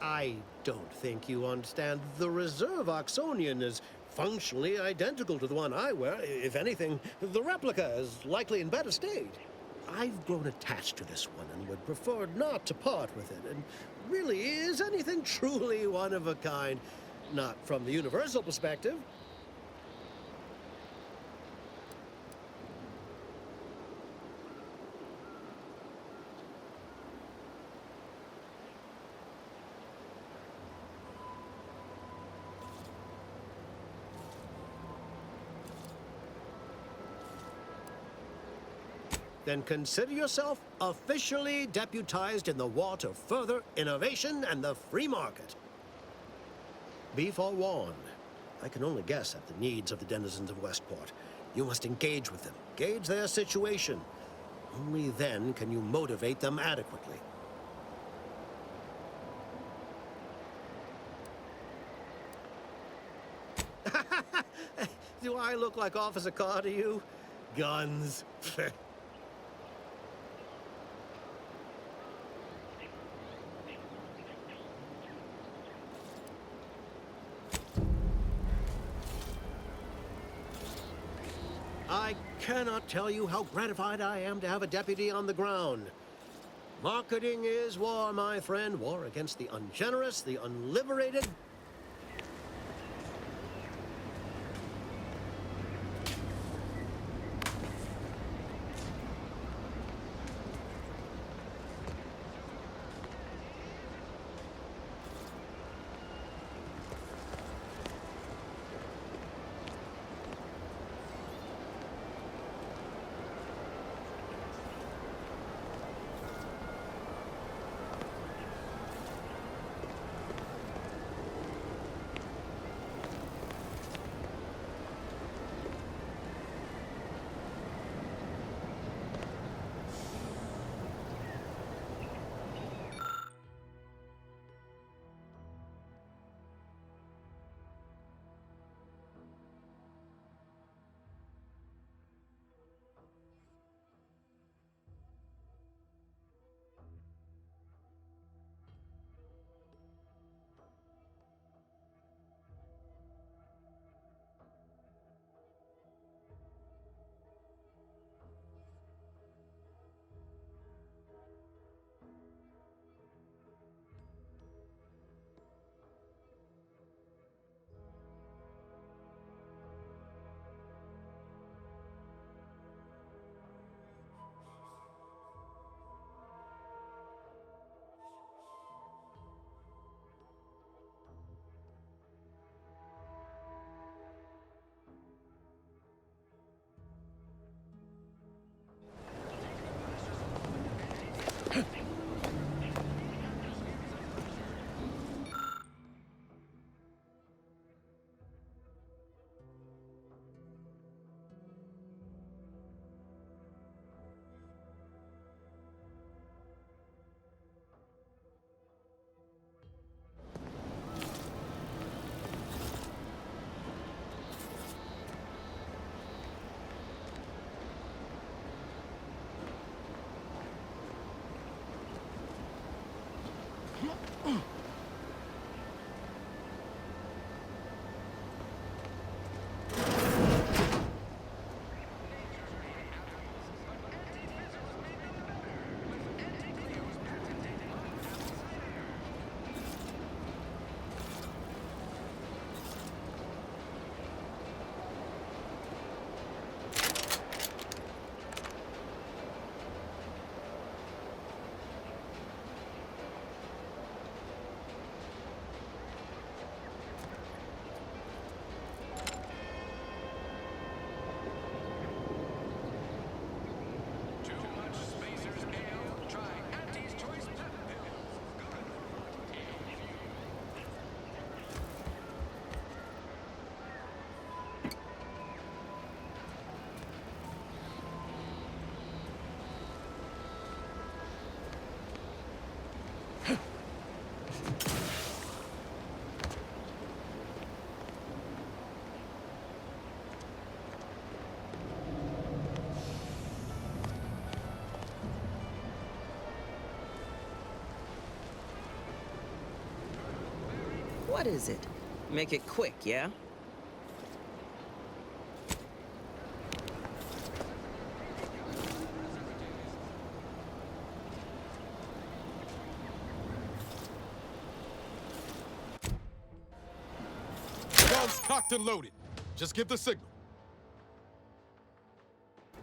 I don't think you understand. The reserve Oxonian is functionally identical to the one I wear. If anything, the replica is likely in better state. I've grown attached to this one and would prefer not to part with it. And really, is anything truly one of a kind? Not from the universal perspective. Then consider yourself officially deputized in the war to further innovation and the free market. Be forewarned. I can only guess at the needs of the denizens of Westport. You must engage with them, gauge their situation. Only then can you motivate them adequately. Do I look like Officer Carr to you? Guns. I cannot tell you how gratified I am to have a deputy on the ground. Marketing is war, my friend. War against the ungenerous, the unliberated. What is it? Make it quick, yeah? Guns cocked and loaded. Just give the signal.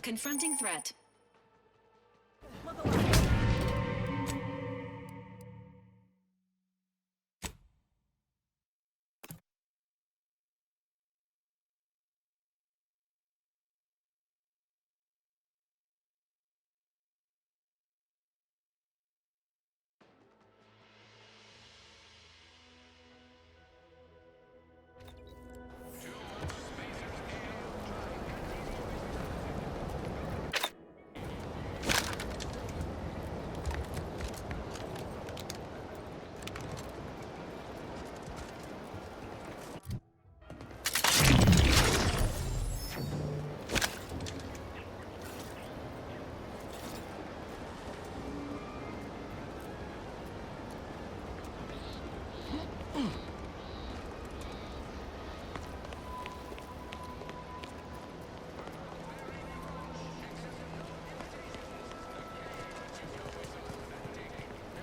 Confronting threat.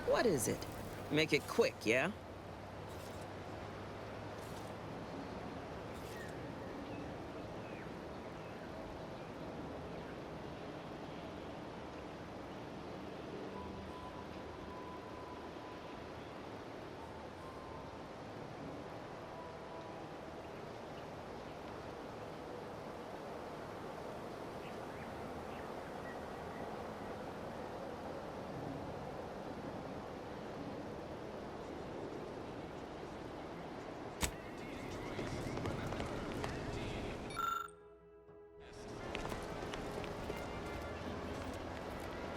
What is it? Make it quick, yeah?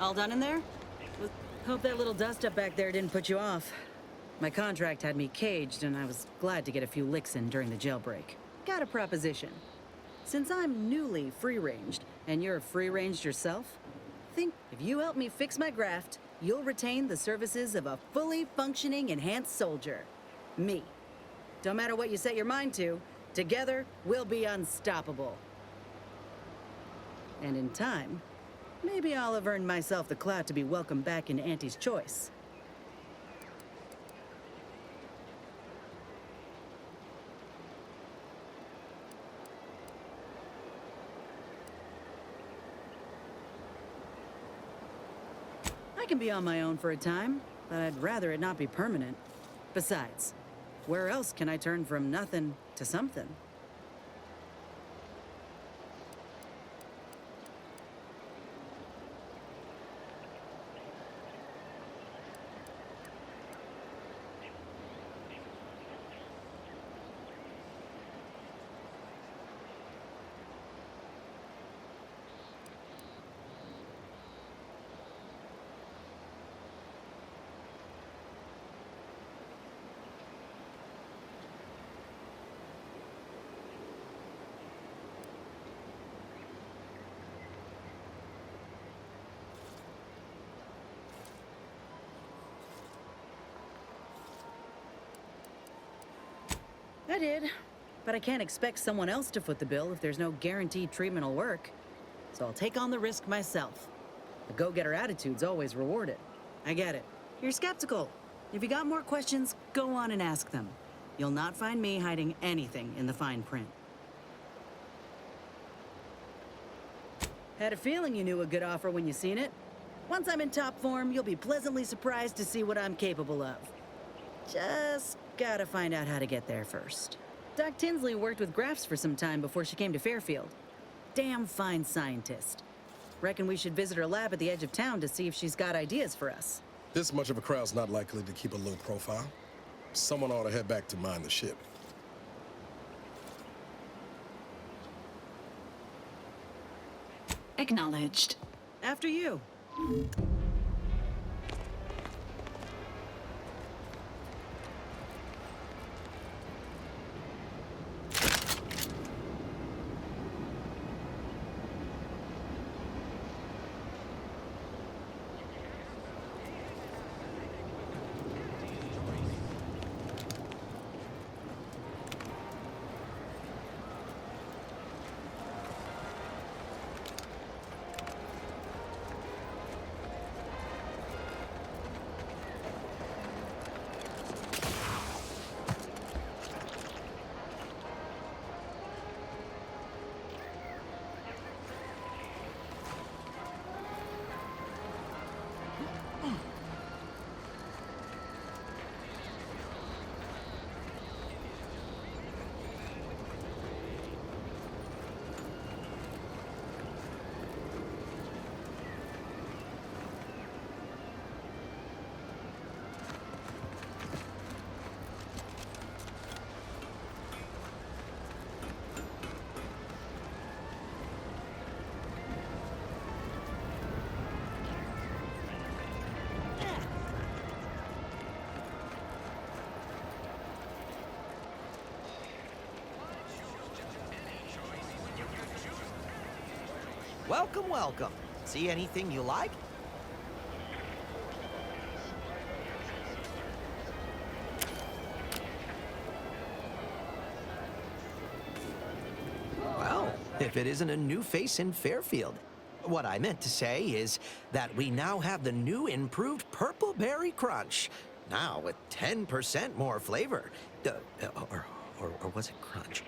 All done in there? Hope that little dust-up back there didn't put you off. My contract had me caged, and I was glad to get a few licks in during the jailbreak. Got a proposition. Since I'm newly free-ranged, and you're free-ranged yourself, think if you help me fix my graft, you'll retain the services of a fully functioning enhanced soldier. Me. Don't matter what you set your mind to, together we'll be unstoppable. And in time, maybe I'll have earned myself the clout to be welcomed back into Auntie's choice. I can be on my own for a time, but I'd rather it not be permanent. Besides, where else can I turn from nothing to something? I did, but I can't expect someone else to foot the bill if there's no guaranteed treatment will work. So I'll take on the risk myself. A go-getter attitude's always rewarded. I get it. You're skeptical. If you got more questions, go on and ask them. You'll not find me hiding anything in the fine print. Had a feeling you knew a good offer when you seen it. Once I'm in top form, you'll be pleasantly surprised to see what I'm capable of. Just gotta find out how to get there first. Doc Tinsley worked with Grafts for some time before she came to Fairfield. Damn fine scientist. Reckon we should visit her lab at the edge of town to see if she's got ideas for us. This much of a crowd's not likely to keep a low profile. Someone ought to head back to mind the ship. Acknowledged. After you. Welcome, welcome. See anything you like? Well, if it isn't a new face in Fairfield. What I meant to say is that we now have the new improved Purple Berry Crunch. Now with 10% more flavor. Or was it crunch?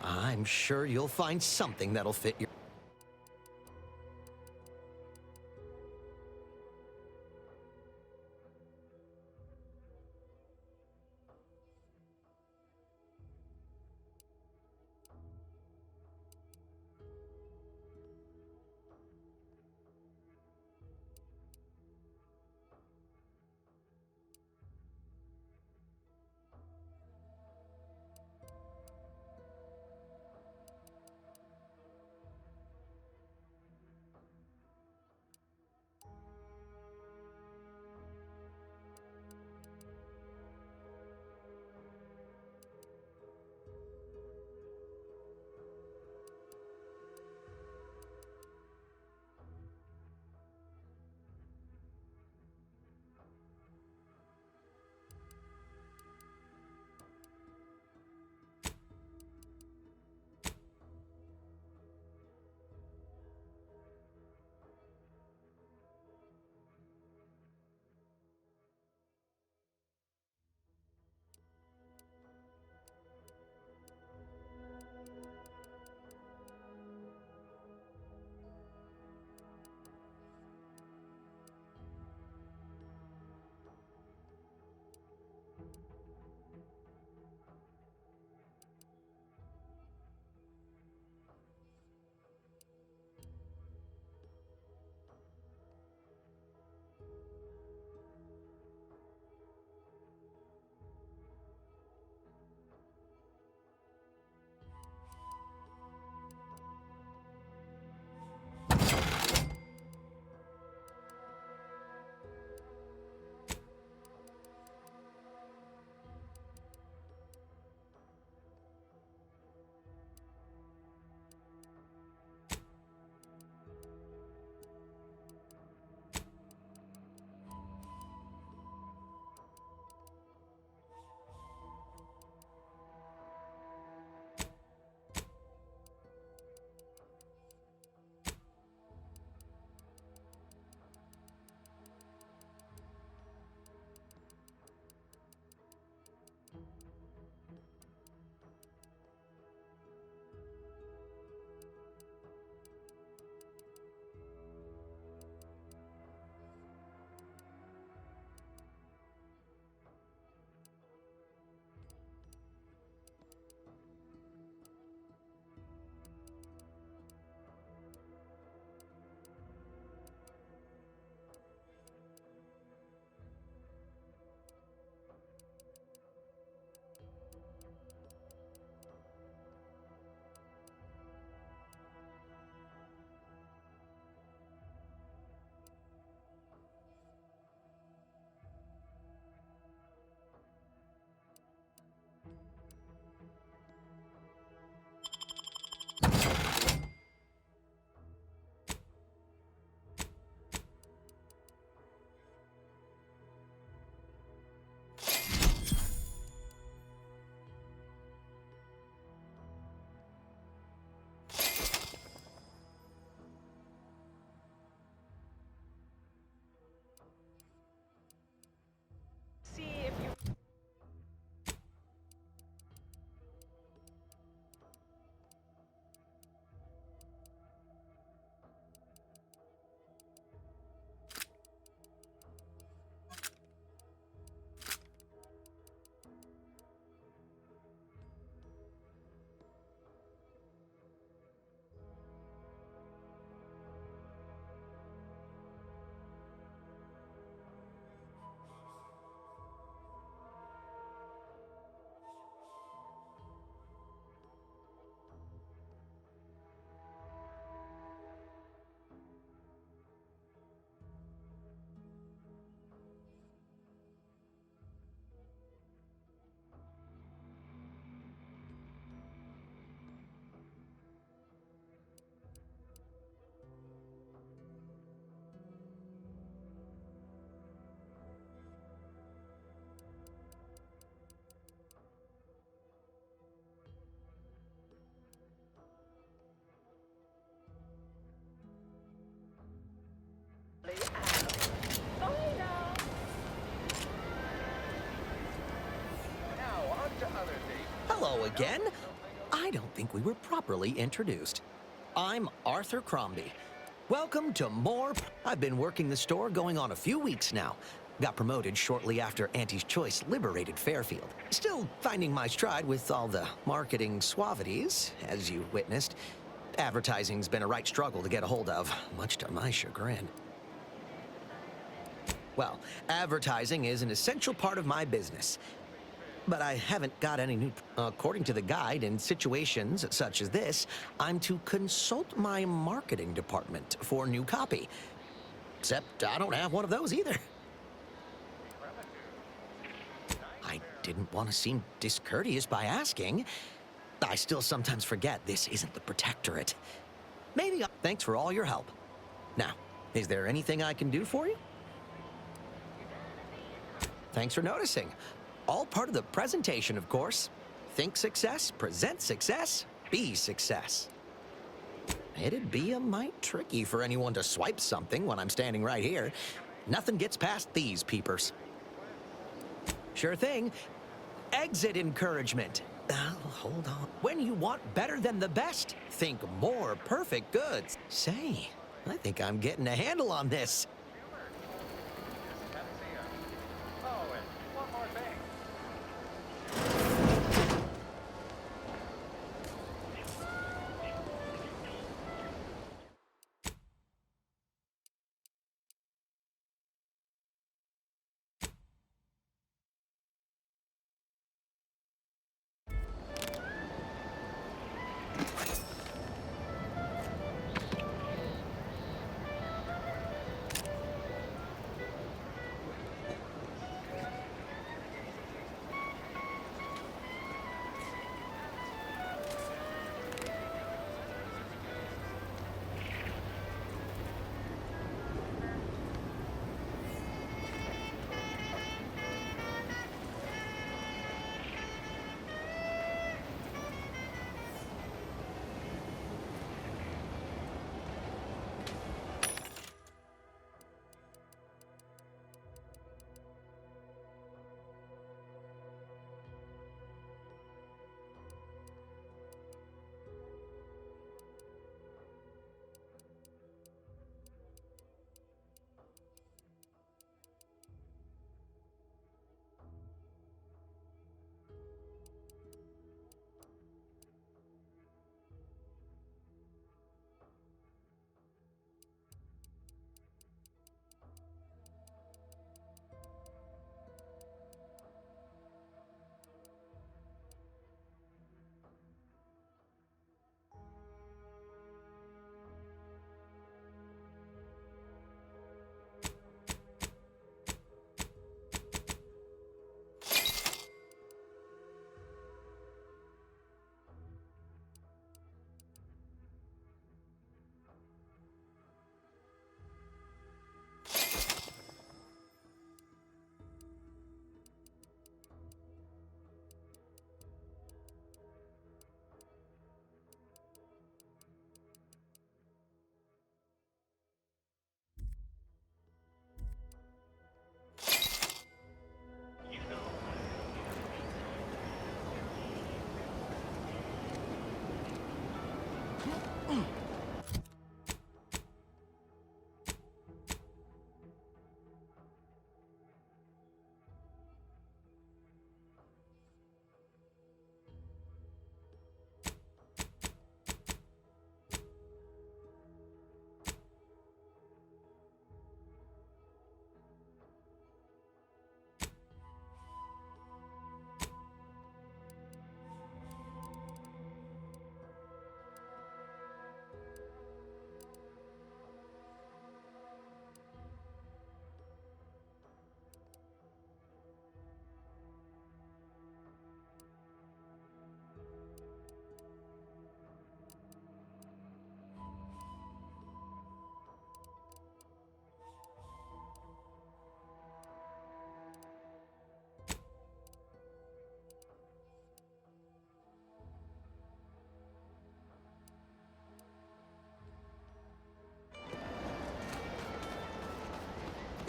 I'm sure you'll find something that'll fit your... again? I don't think we were properly introduced. I'm Arthur Crombie. Welcome to more... I've been working the store going on a few weeks now. Got promoted shortly after Auntie's Choice liberated Fairfield. Still finding my stride with all the marketing suavities, as you witnessed. Advertising's been a right struggle to get a hold of, much to my chagrin. Well, advertising is an essential part of my business. But I haven't got any new... According to the guide, in situations such as this, I'm to consult my marketing department for new copy. Except I don't have one of those either. I didn't want to seem discourteous by asking. I still sometimes forget this isn't the Protectorate. Maybe... Thanks for all your help. Now, is there anything I can do for you? Thanks for noticing. All part of the presentation, of course. Think success, present success, be success. It'd be a mite tricky for anyone to swipe something when I'm standing right here. Nothing gets past these peepers. Sure thing. Exit encouragement. Hold on. When you want better than the best, think more perfect goods. Say, I think I'm getting a handle on this.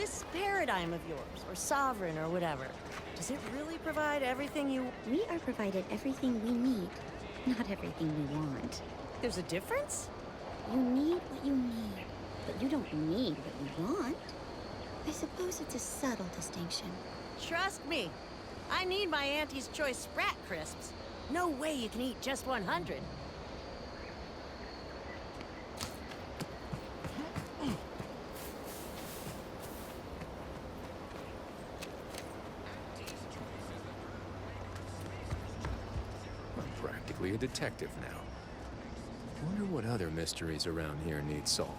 This paradigm of yours, or sovereign, or whatever, does it really provide everything you... We are provided everything we need, not everything we want. There's a difference? You need what you need, but you don't need what you want. I suppose it's a subtle distinction. Trust me, I need my Auntie's Choice Sprat Crisps. No way you can eat just 100. I'm practically a detective now. Wonder what other mysteries around here need solving.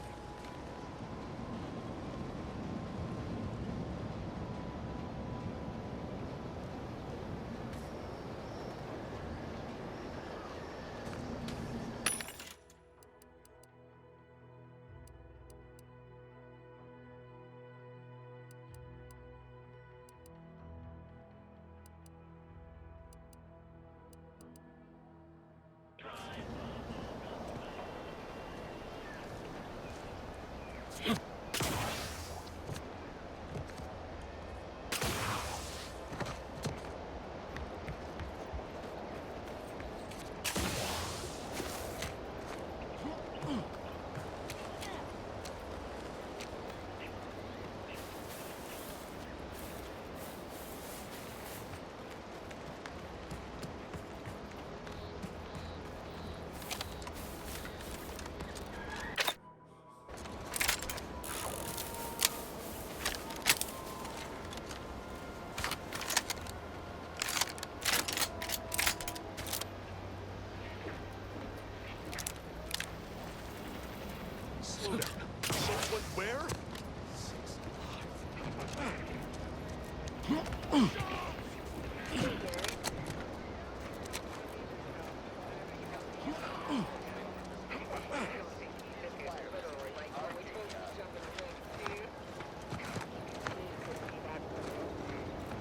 Slow down. Someone where?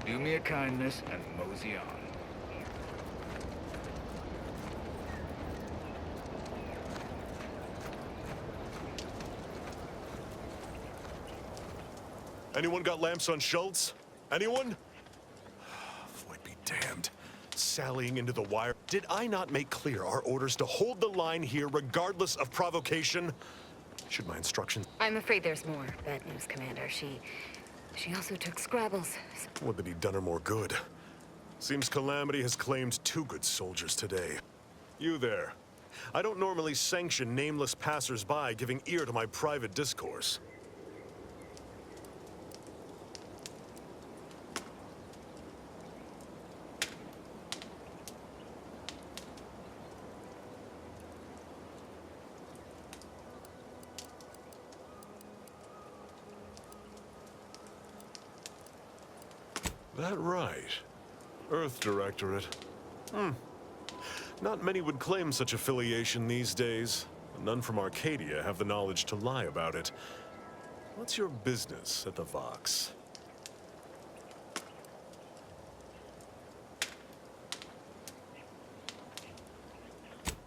Do me a kindness and mosey on. Anyone got lamps on Schultz? Anyone? Void be damned. Sallying into the wire. Did I not make clear our orders to hold the line here regardless of provocation? Should my instructions... I'm afraid there's more. Bad news, Commander. She also took Scrabbles. Would they be done her more good? Seems Calamity has claimed 2 good soldiers today. You there. I don't normally sanction nameless passers-by giving ear to my private discourse. That right. Earth Directorate. Not many would claim such affiliation these days. None from Arcadia have the knowledge to lie about it. What's your business at the Vox?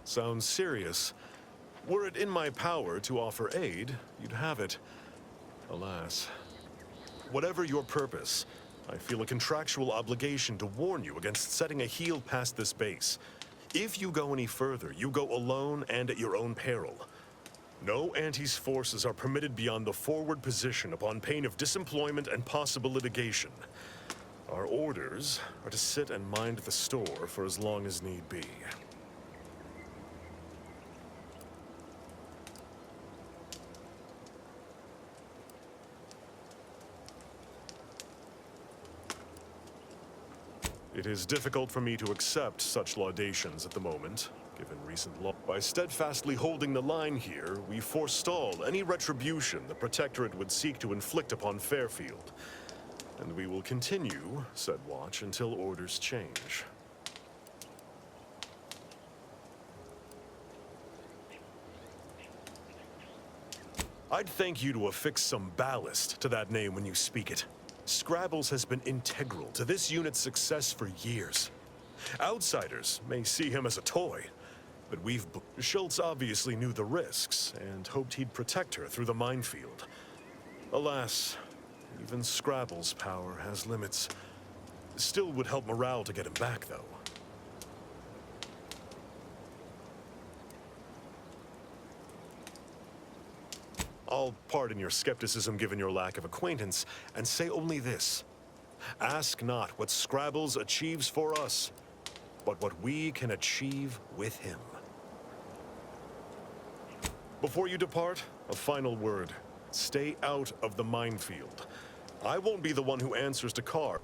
Sounds serious. Were it in my power to offer aid, you'd have it. Alas. Whatever your purpose, I feel a contractual obligation to warn you against setting a heel past this base. If you go any further, you go alone and at your own peril. No Antes forces are permitted beyond the forward position upon pain of disemployment and possible litigation. Our orders are to sit and mind the store for as long as need be. It is difficult for me to accept such laudations at the moment, given recent law. By steadfastly holding the line here, we forestall any retribution the Protectorate would seek to inflict upon Fairfield. And we will continue said watch until orders change. I'd thank you to affix some ballast to that name when you speak it. Scrabbles has been integral to this unit's success for years. Outsiders may see him as a toy, but Schultz obviously knew the risks and hoped he'd protect her through the minefield. Alas, Even Scrabble's power has limits. Still would help morale to get him back, though. I'll pardon your skepticism given your lack of acquaintance, and say only this. Ask not what Scrabbles achieves for us, but what we can achieve with him. Before you depart, a final word. Stay out of the minefield. I won't be the one who answers to Carr.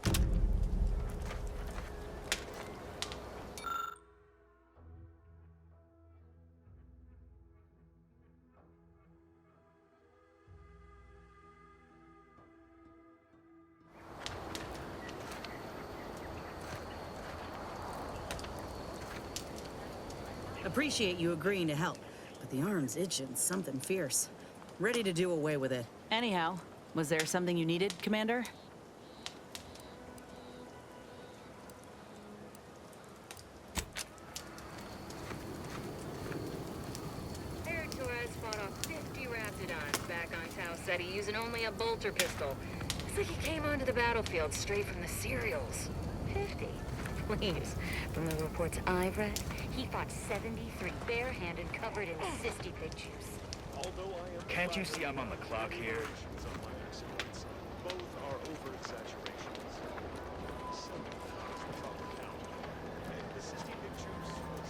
Appreciate you agreeing to help, but the arm's itching something fierce. Ready to do away with it. Anyhow, was there something you needed, Commander? Air Torres fought off 50 Raptidons back on Tau Ceti using only a bolter pistol. It's like he came onto the battlefield straight from the serials. 50? Please. From the reports I've read, he fought 73 barehanded covered in cysty pig juice. Can't you see I'm on the clock here? Both are over-exaggerations. Some is the proper count. And the 60 pictures was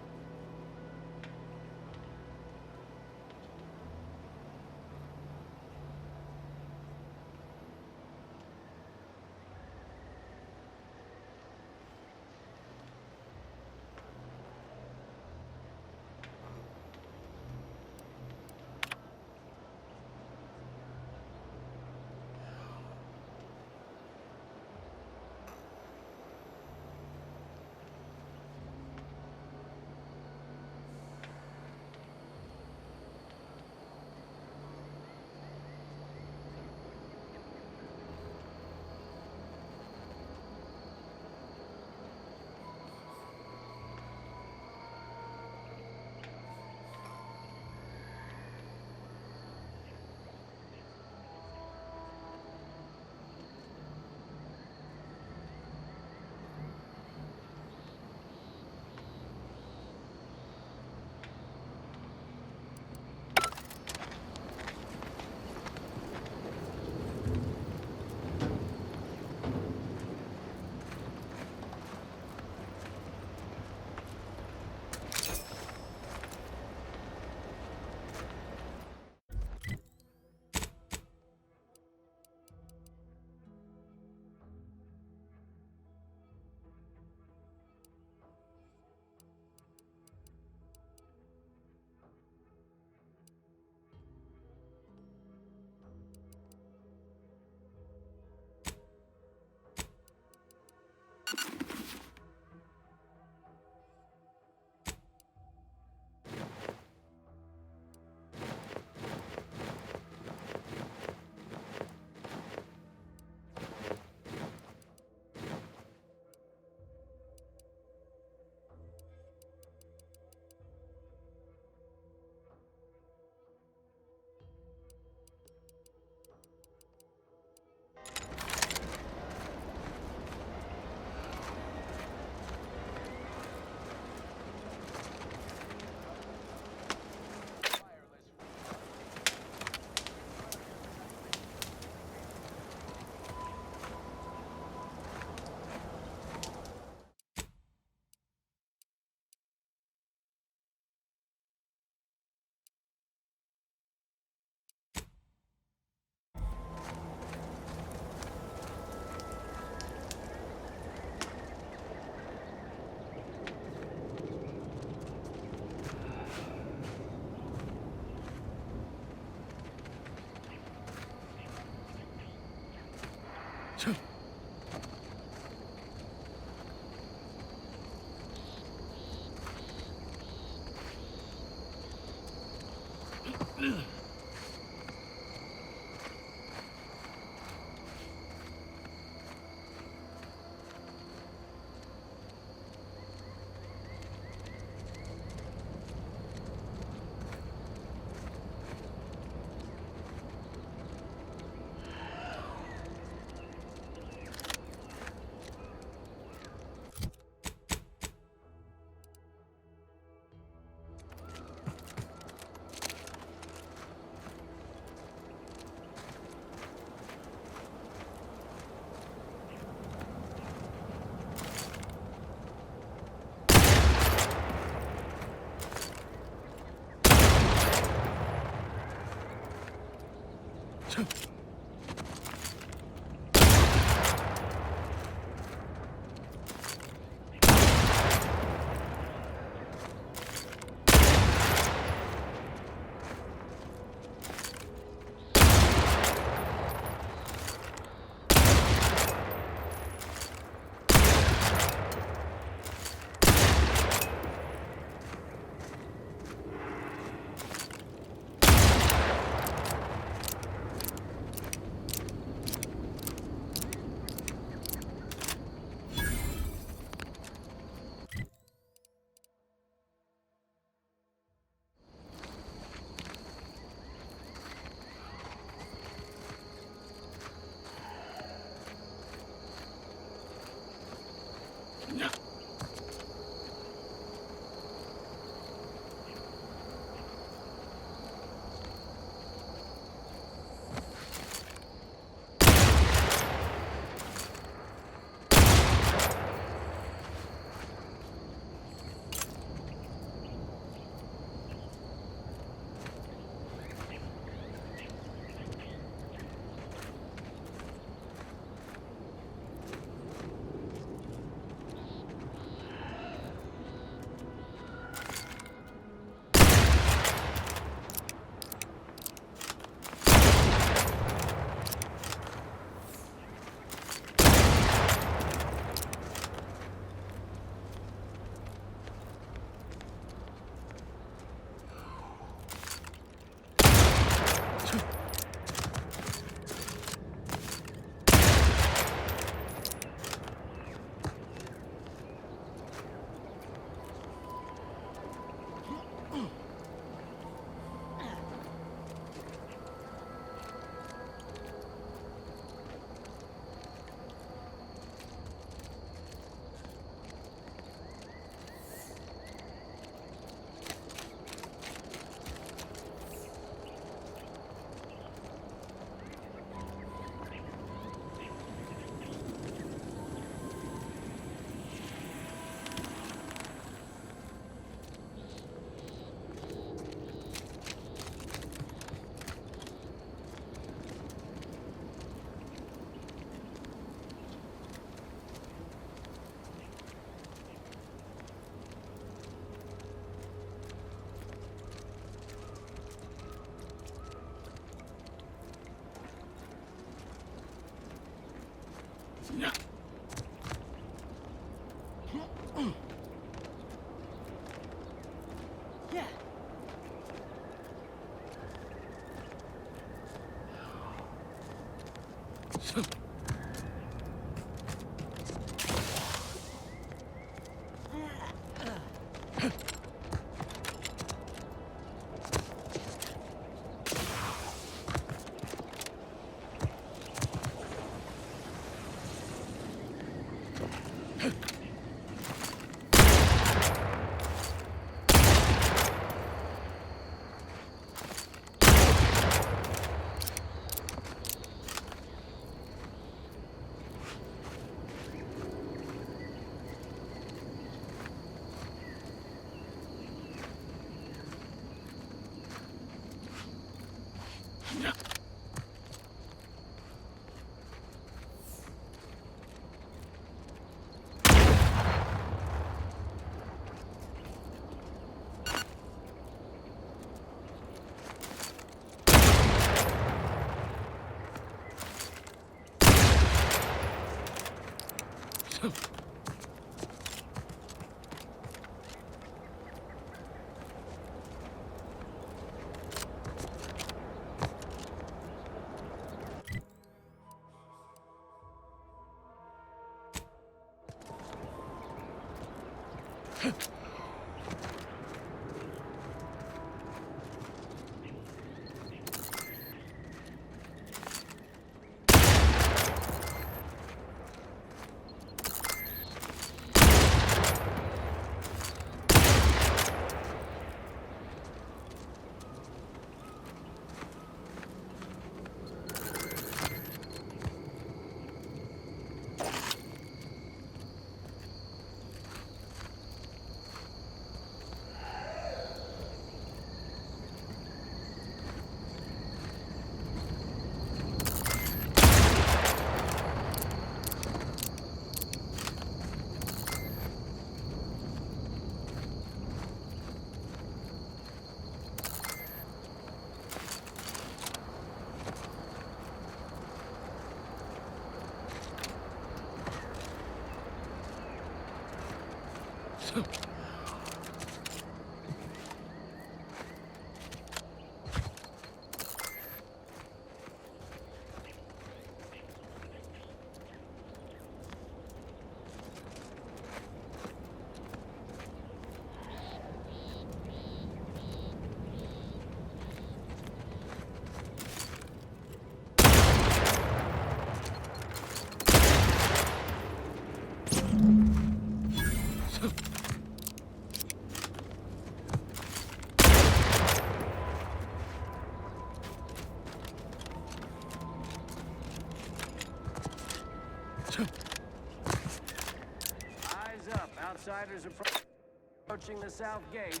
Outsiders approaching the south gate.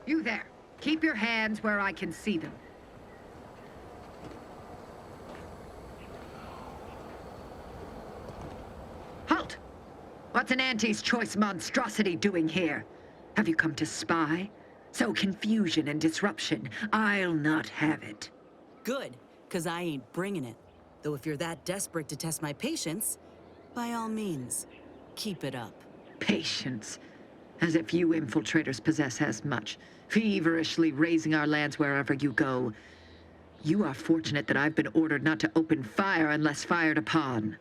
You there. Keep your hands where I can see them. Halt! What's an Auntie's choice monstrosity doing here? Have you come to spy? So confusion and disruption. I'll not have it. Good, because I ain't bringing it. Though if you're that desperate to test my patience, by all means, keep it up. Patience. As if you infiltrators possess as much. Feverishly raising our lands wherever you go. You are fortunate that I've been ordered not to open fire unless fired upon.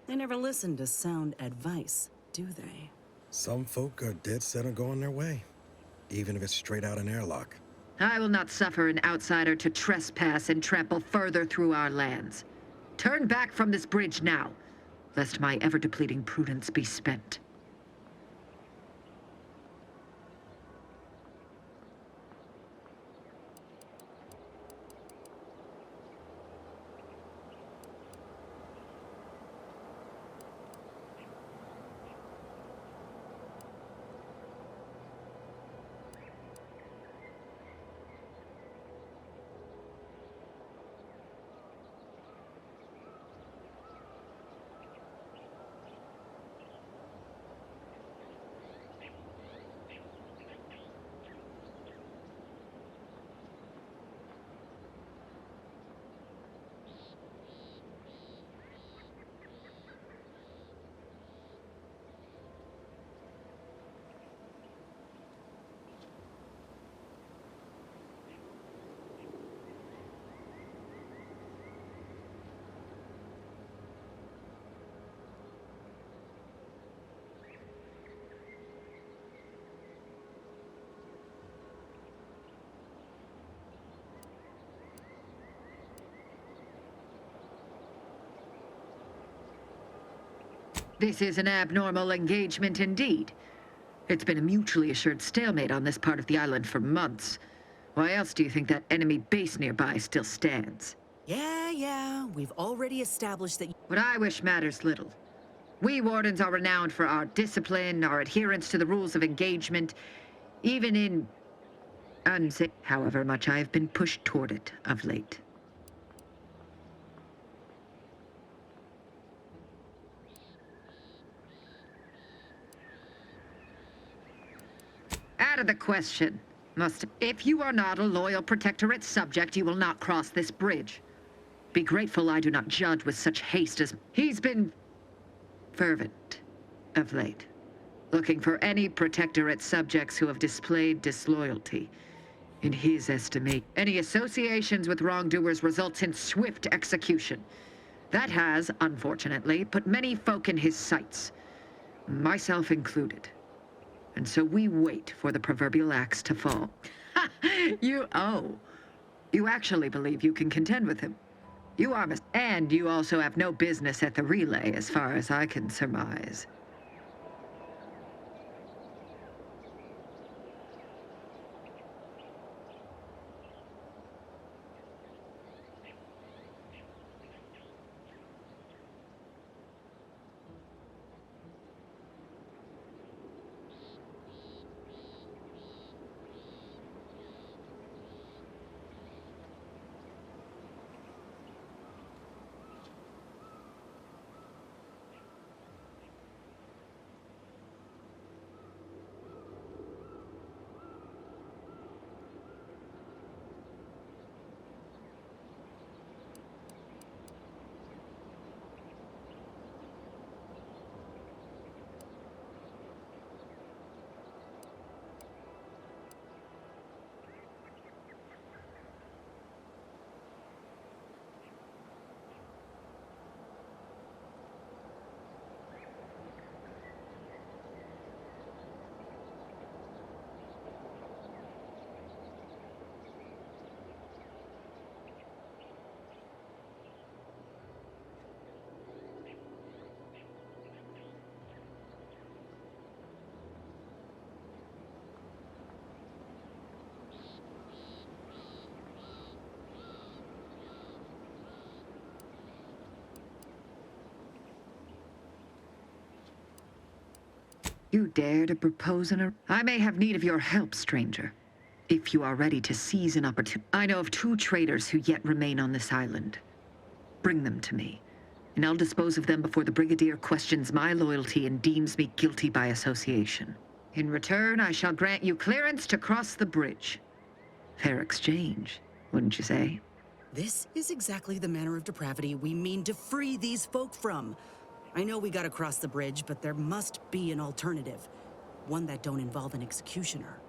They never listen to sound advice, do they? Some folk are dead set on going their way, even if it's straight out an airlock. I will not suffer an outsider to trespass and trample further through our lands. Turn back from this bridge now, lest my ever-depleting prudence be spent. This is an abnormal engagement indeed. It's been a mutually assured stalemate on this part of the island for months. Why else do you think that enemy base nearby still stands? Yeah, we've already established that... What I wish matters little. We Wardens are renowned for our discipline, our adherence to the rules of engagement, even in... unsafe, however much I have been pushed toward it of late. Out of the question. If you are not a loyal Protectorate subject, you will not cross this bridge. Be grateful I do not judge with such haste as... He's been... fervent of late. Looking for any Protectorate subjects who have displayed disloyalty. In his estimate, any associations with wrongdoers results in swift execution. That has, unfortunately, put many folk in his sights. Myself included. And so we wait for the proverbial axe to fall. You actually believe you can contend with him. You are and you also have no business at the relay, as far as I can surmise. You dare to propose I may have need of your help, stranger. If you are ready to seize an opportunity. I know of 2 traitors who yet remain on this island. Bring them to me, and I'll dispose of them before the Brigadier questions my loyalty and deems me guilty by association. In return, I shall grant you clearance to cross the bridge. Fair exchange, wouldn't you say? This is exactly the manner of depravity we mean to free these folk from. I know we gotta cross the bridge, but there must be an alternative. One that don't involve an executioner.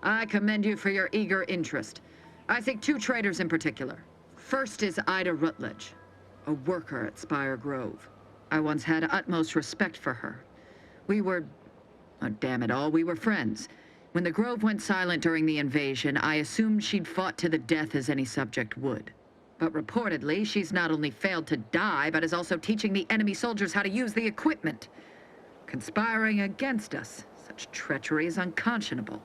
I commend you for your eager interest. I seek 2 traitors in particular. First is Ida Rutledge, a worker at Spire Grove. I once had utmost respect for her. We were, oh, damn it all, we were friends. When the Grove went silent during the invasion, I assumed she'd fought to the death as any subject would. But reportedly, she's not only failed to die, but is also teaching the enemy soldiers how to use the equipment. Conspiring against us. Such treachery is unconscionable.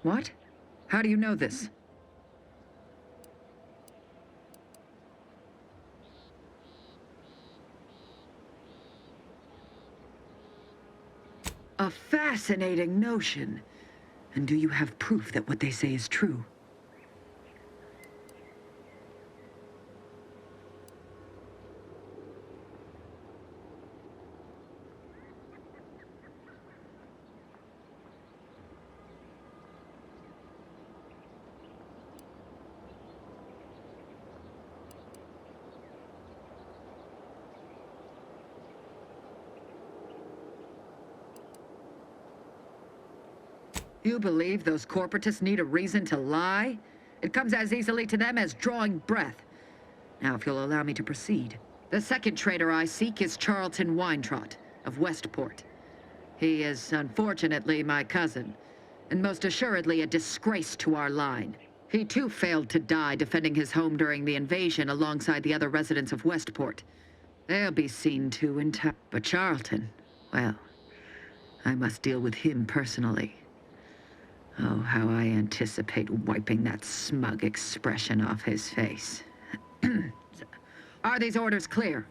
What? How do you know this? A fascinating notion. And do you have proof that what they say is true? You believe those corporatists need a reason to lie? It comes as easily to them as drawing breath. Now, if you'll allow me to proceed. The second traitor I seek is Charlton Weintraut of Westport. He is, unfortunately, my cousin, and most assuredly a disgrace to our line. He too failed to die defending his home during the invasion alongside the other residents of Westport. They'll be seen to in time. But Charlton, well, I must deal with him personally. Oh, how I anticipate wiping that smug expression off his face. Are these orders clear?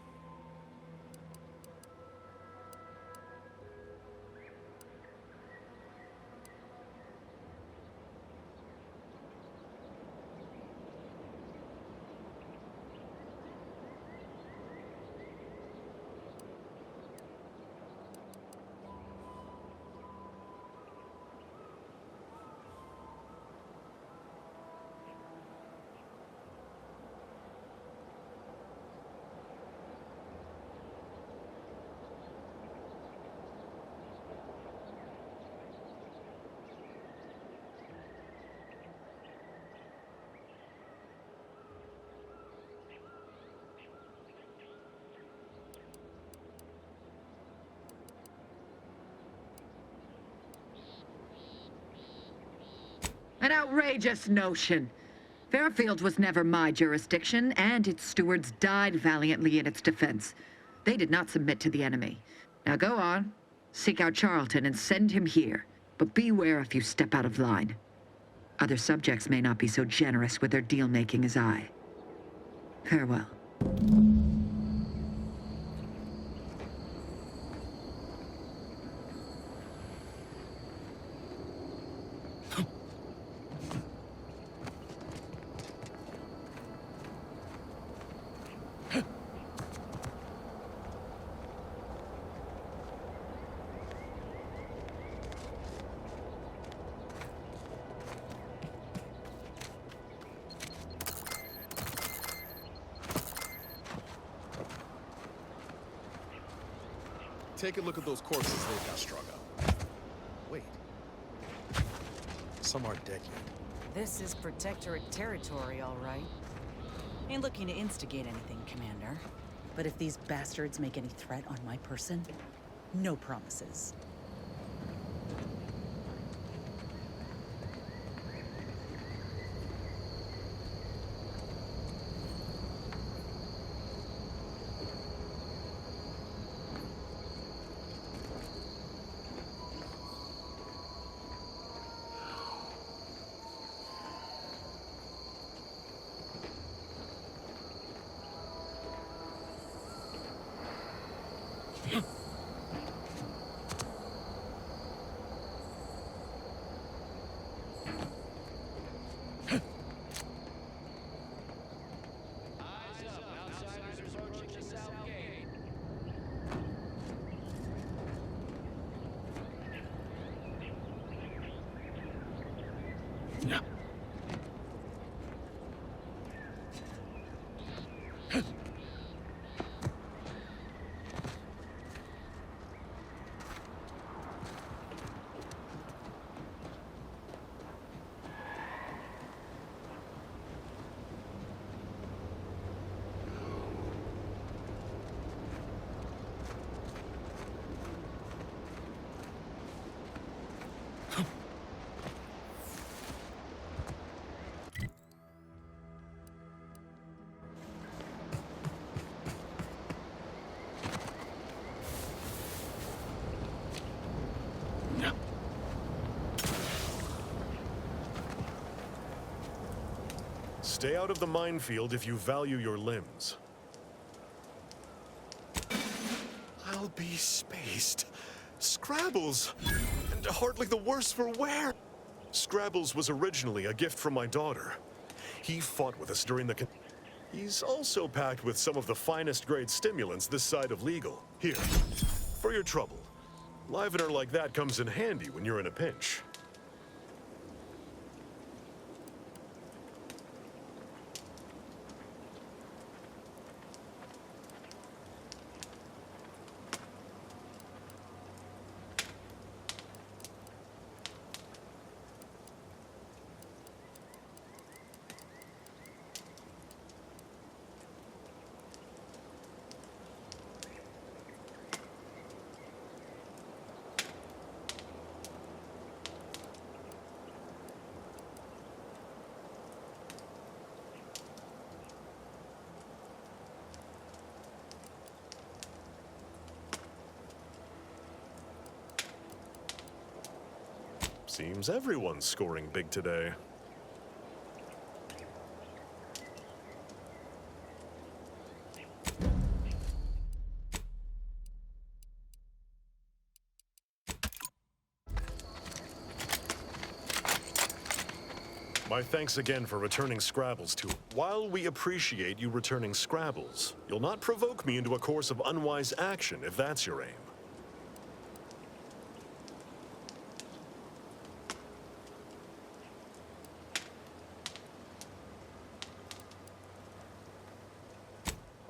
An outrageous notion. Fairfield was never my jurisdiction, and its stewards died valiantly in its defense. They did not submit to the enemy. Now go on, seek out Charlton and send him here. But beware if you step out of line. Other subjects may not be so generous with their deal-making as I. Farewell. Take a look at those corpses they've got strung up. Wait. Some aren't dead yet. This is Protectorate territory, all right. Ain't looking to instigate anything, Commander. But if these bastards make any threat on my person, no promises. Stay out of the minefield if you value your limbs. I'll be spaced. Scrabbles! And hardly the worse for wear! Scrabbles was originally a gift from my daughter. He fought with us during the He's also packed with some of the finest grade stimulants this side of legal. Here, for your trouble. Livener like that comes in handy when you're in a pinch. Seems everyone's scoring big today. My thanks again for returning Scrabbles to... While we appreciate you returning Scrabbles, you'll not provoke me into a course of unwise action if that's your aim.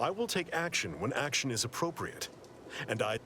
I will take action when action is appropriate, and I...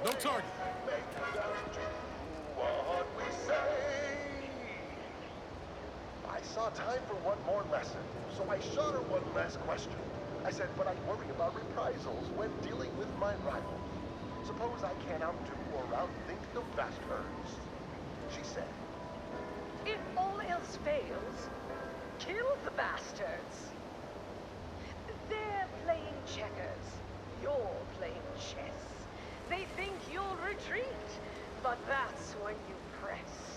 No target! I saw time for one more lesson, so I shot her one last question. I said, but I worry about reprisals when dealing with my rivals. Suppose I can't outdo or outthink the bastards. She said, if all else fails, kill the bastards. They're playing checkers. You're playing chess. They think you'll retreat, but that's when you press.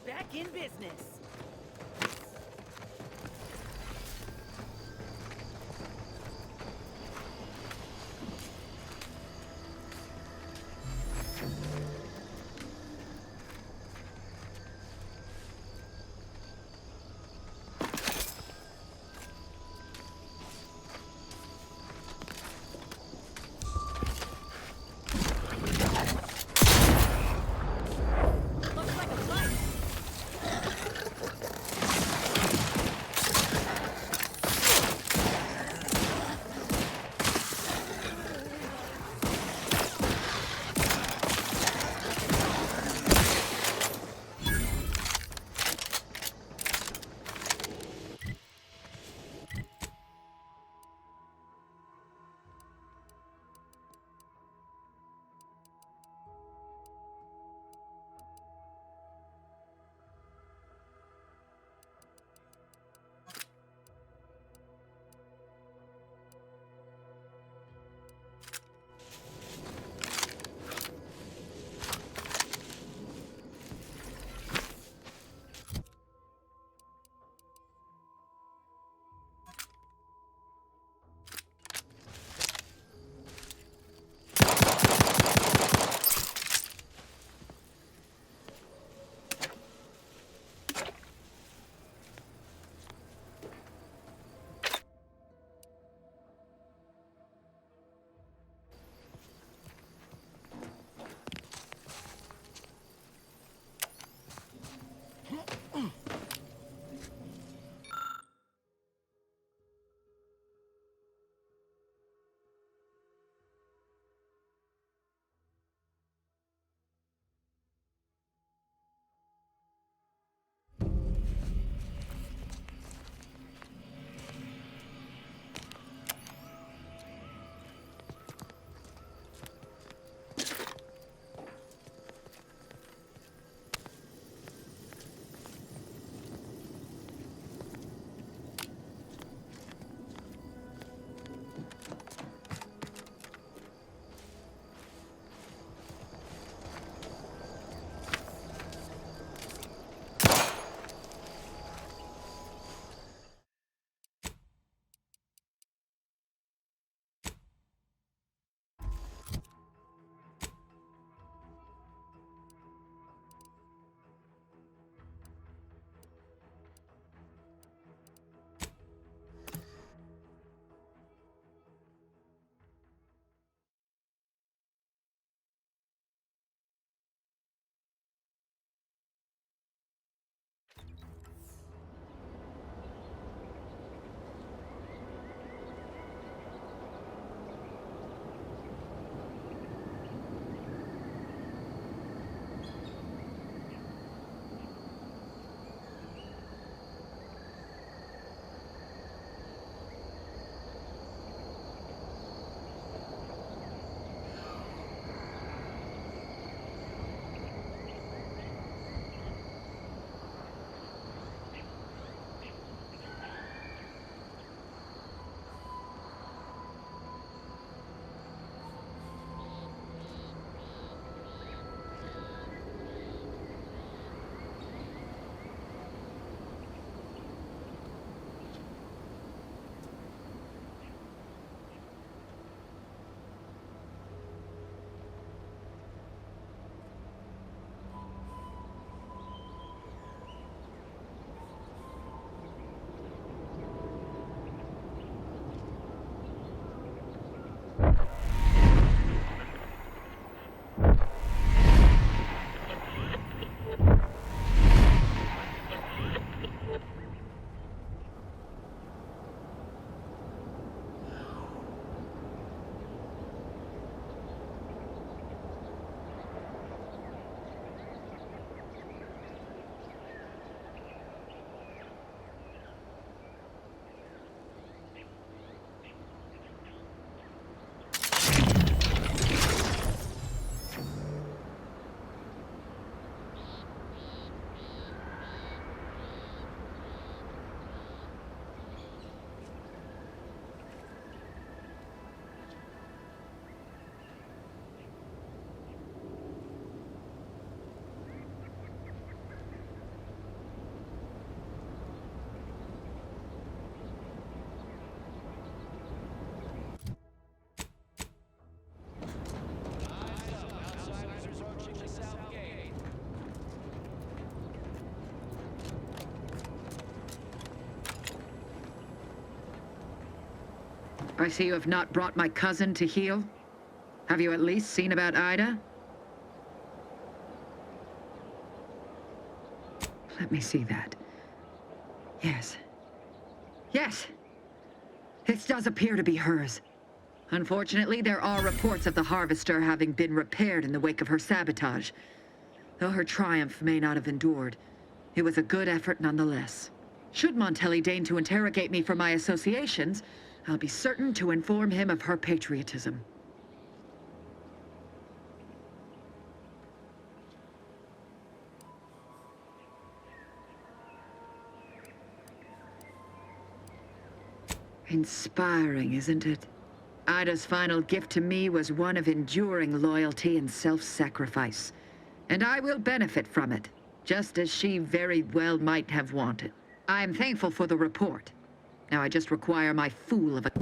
Back in business. I see you have not brought my cousin to heal. Have you at least seen about Ida? Let me see that. Yes. Yes! This does appear to be hers. Unfortunately, there are reports of the Harvester having been repaired in the wake of her sabotage. Though her triumph may not have endured, it was a good effort nonetheless. Should Montelli deign to interrogate me for my associations, I'll be certain to inform him of her patriotism. Inspiring, isn't it? Ida's final gift to me was one of enduring loyalty and self-sacrifice. And I will benefit from it, just as she very well might have wanted. I am thankful for the report. Now I just require my fool of a...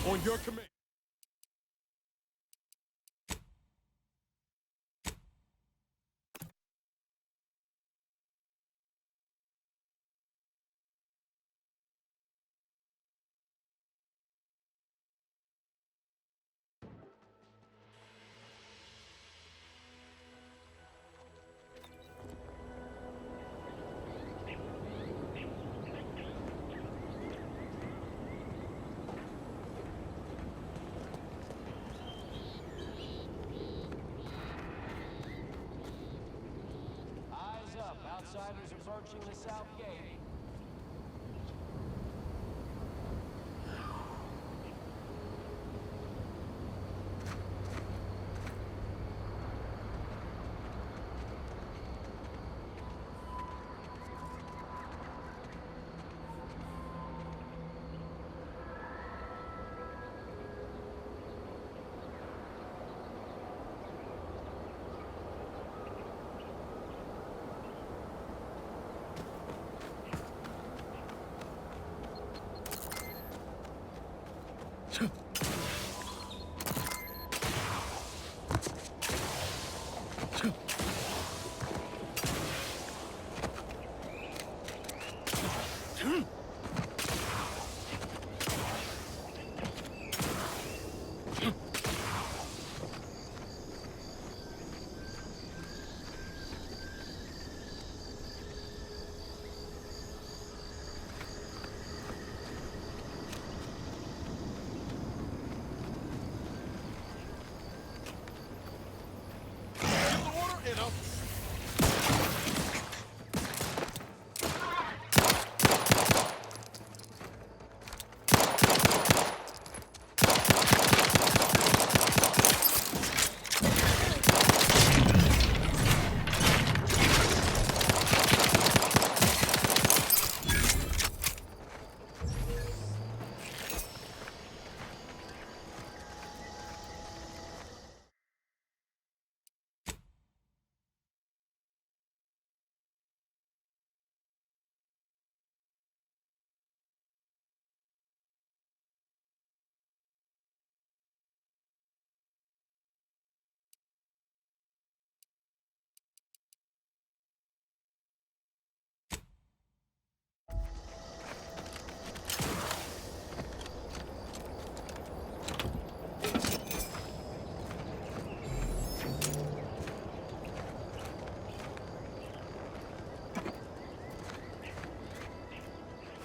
On your command. Outsiders approaching the south gate.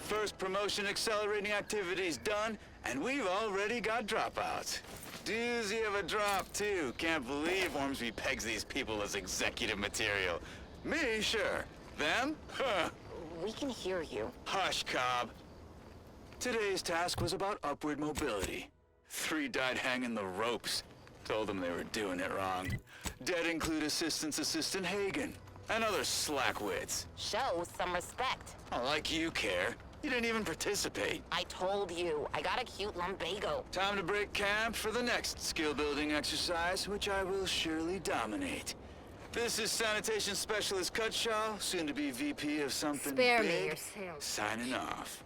First promotion accelerating activities done, and we've already got dropouts. Doozy of a drop, too. Can't believe Ormsby pegs these people as executive material. Me, sure. Them? Huh. We can hear you. Hush, Cobb. Today's task was about upward mobility. 3 died hanging the ropes. Told them they were doing it wrong. Dead include Assistant Hagen, and other slackwits. Show some respect. Oh, like you care. You didn't even participate. I told you, I got a cute lumbago. Time to break camp for the next skill-building exercise, which I will surely dominate. This is Sanitation Specialist Cutshaw, soon to be VP of something Spare big. me your sales. Signing off.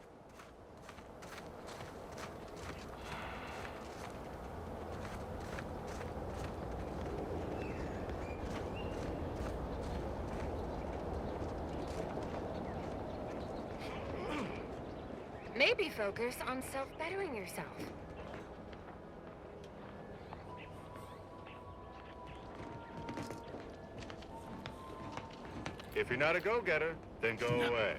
Maybe focus on self-bettering yourself. If you're not a go-getter, then go away.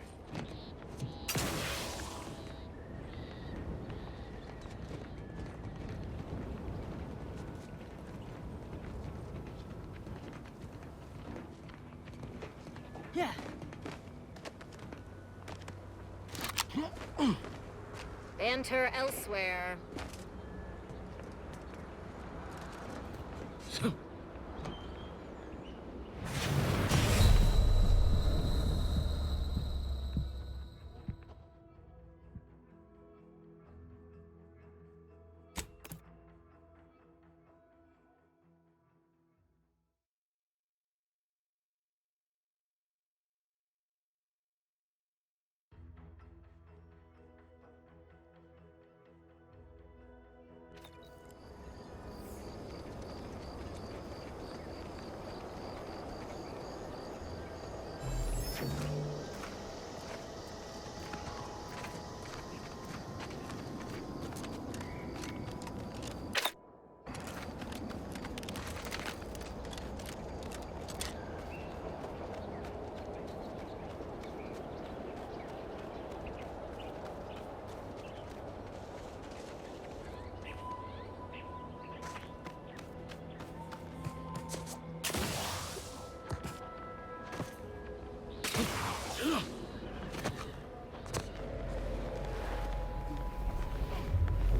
Yeah. Banter elsewhere.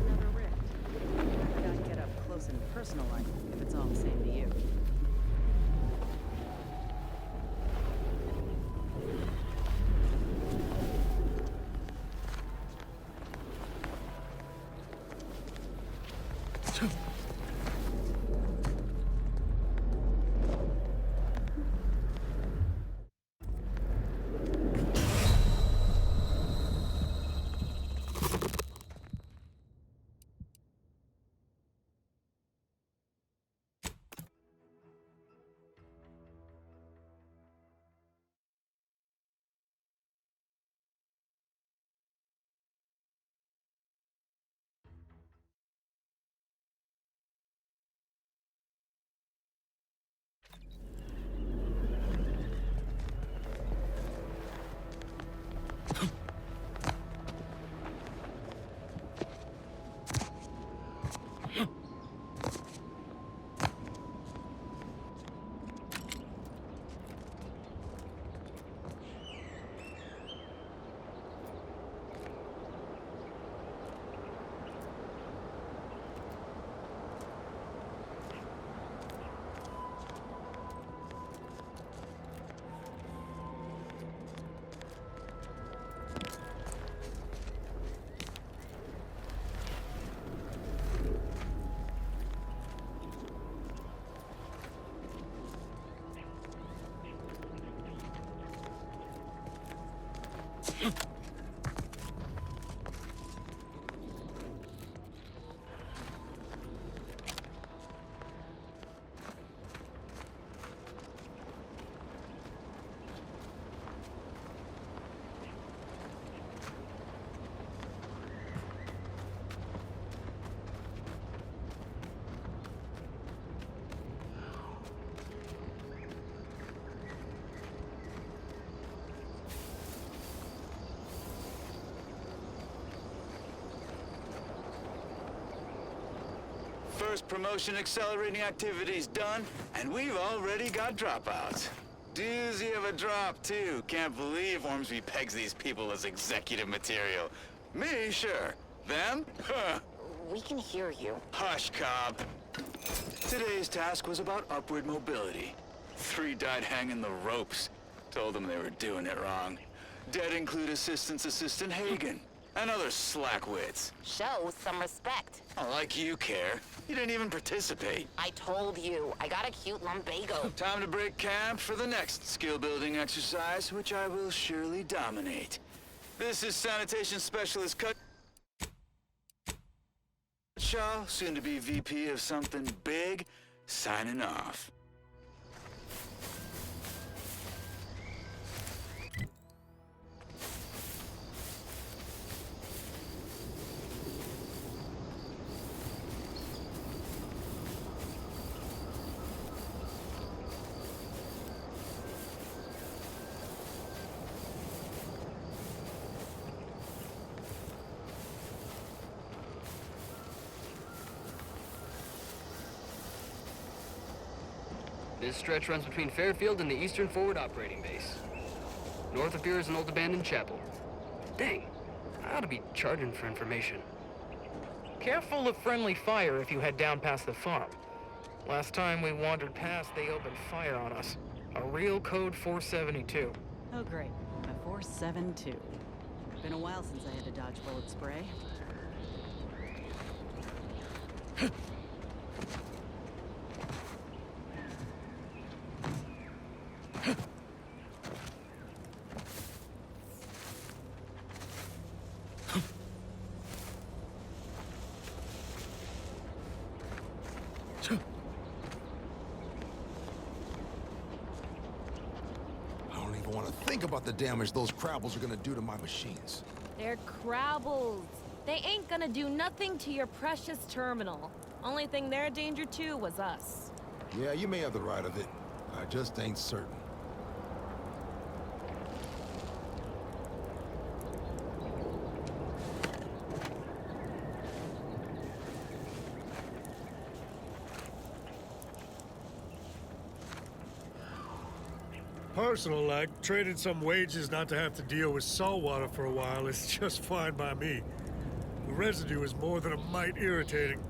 Another rift. I gotta get up close and personal like, if it's all the same to you. First promotion accelerating activities done, and we've already got dropouts. Doozy of a drop, too. Can't believe Ormsby pegs these people as executive material. Me, sure. Them? Huh. We can hear you. Hush, Cobb. Today's task was about upward mobility. 3 died hanging the ropes. Told them they were doing it wrong. Dead include Assistant Hagen and other slackwits. Show some respect. Oh, like you care. You didn't even participate. I told you, I got a cute lumbago. Time to break camp for the next skill-building exercise, which I will surely dominate. This is Sanitation Specialist Shaw, soon to be VP of something big, signing off. This stretch runs between Fairfield and the Eastern Forward Operating Base. North of here is an old abandoned chapel. Dang, I ought to be charging for information. Careful of friendly fire if you head down past the farm. Last time we wandered past, they opened fire on us. A real code 472. Oh, great. A 472. Been a while since I had to dodge bullet spray. Think about the damage those crabbles are gonna do to my machines. They're crabbles. They ain't gonna do nothing to your precious terminal. Only thing they're a danger to was us. Yeah, you may have the right of it. I just ain't certain. Personal, like, trading some wages not to have to deal with saltwater for a while is just fine by me. The residue is more than a mite irritating.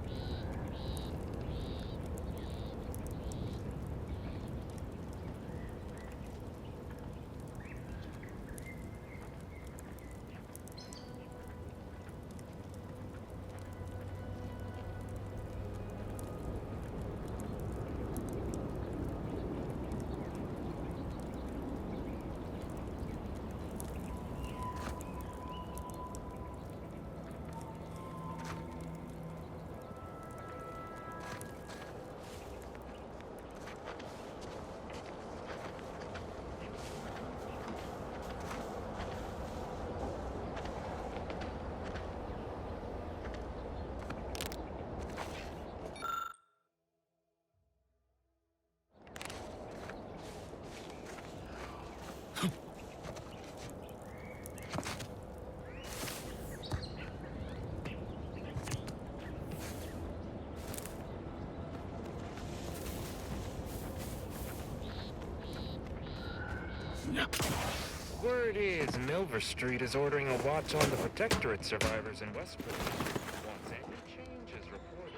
Word is Milver Street is ordering a watch on the Protectorate survivors in Westport. Once any change is reported.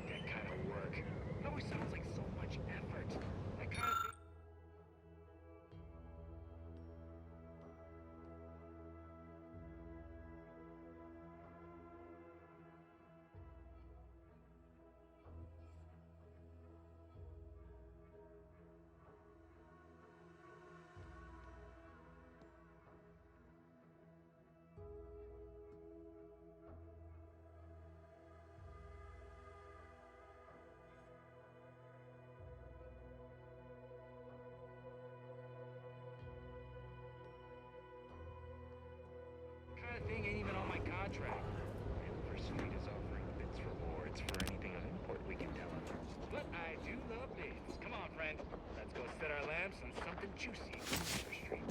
That kind of work. It always sounds like so much effort. That kind of... thing ain't even on my contract. Milver Street is offering bits rewards for anything of import we can tell them. But I do love bids. Come on, friend. Let's go set our lamps on something juicy in Milver Street.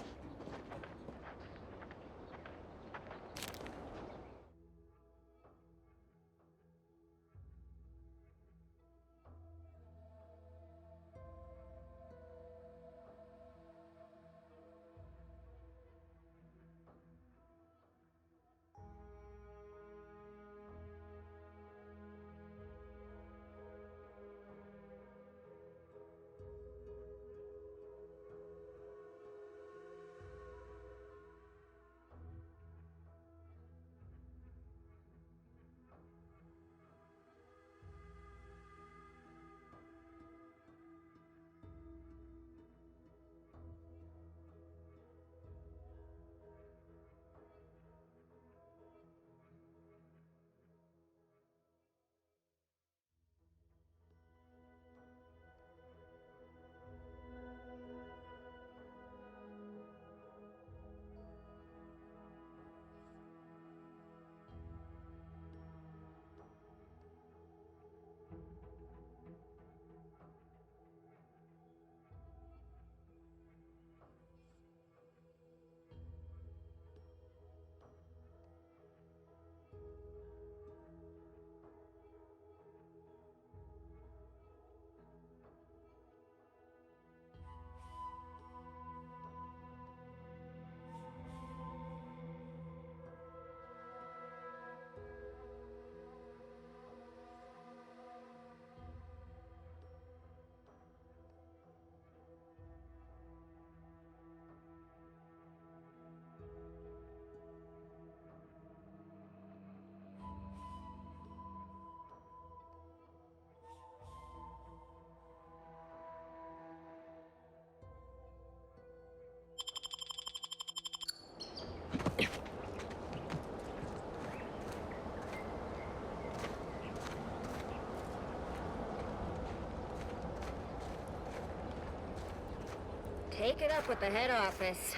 up with the head office.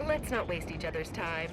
Let's not waste each other's time.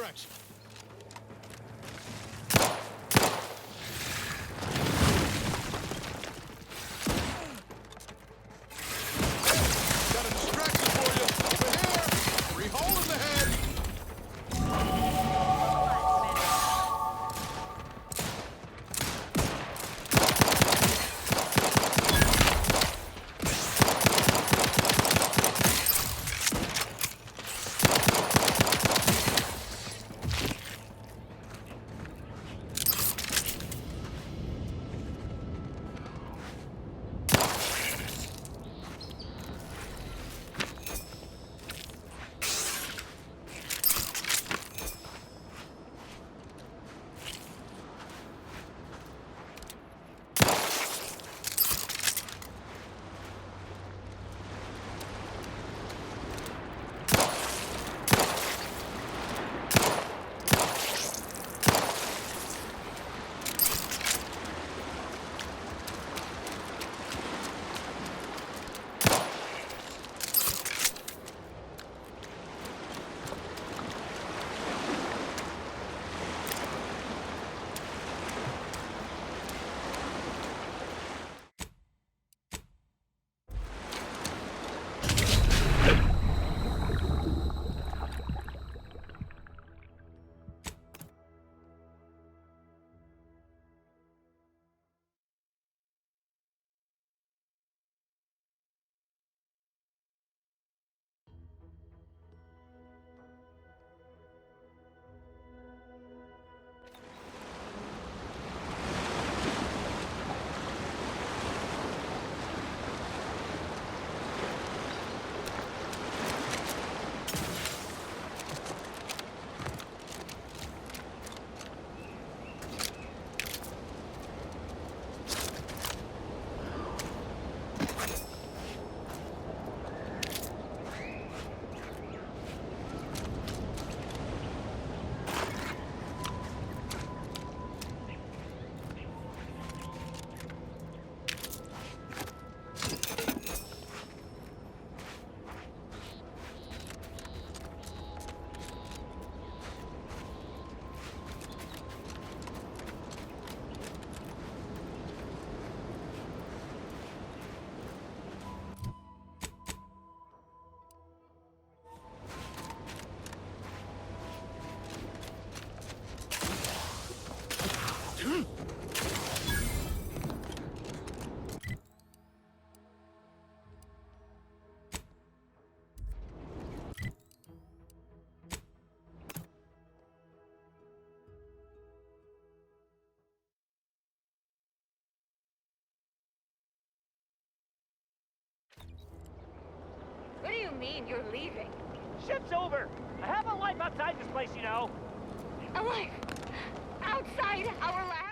direction. Got a distraction for you. Over here. Free hole in the head. What do you mean you're leaving? Ship's over. I have a life outside this place, you know. A life outside our lab?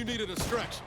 need a distraction.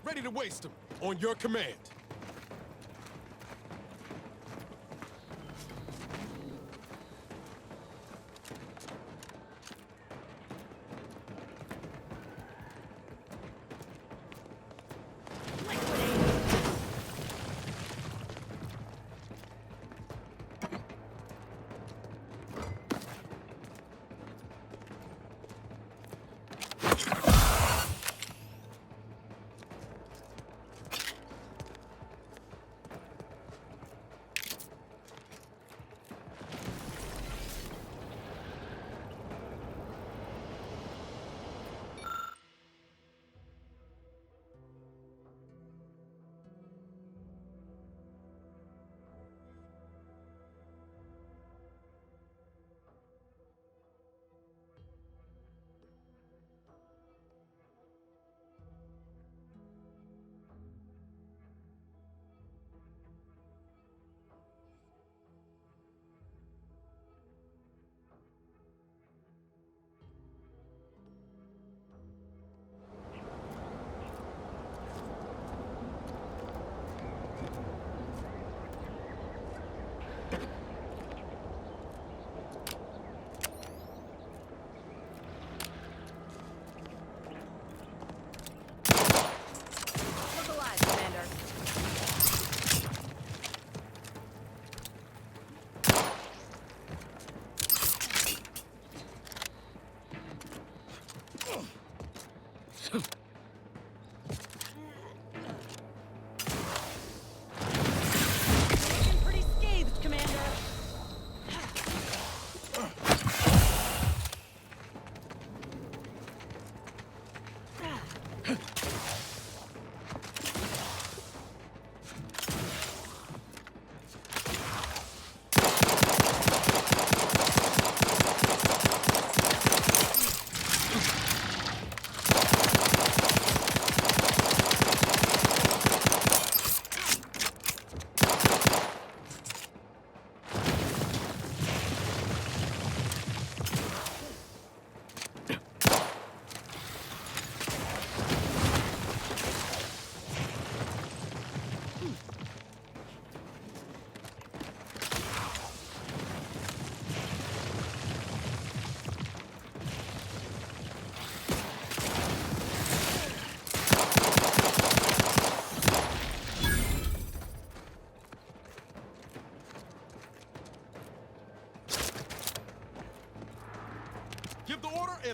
Ready to waste them. On your command.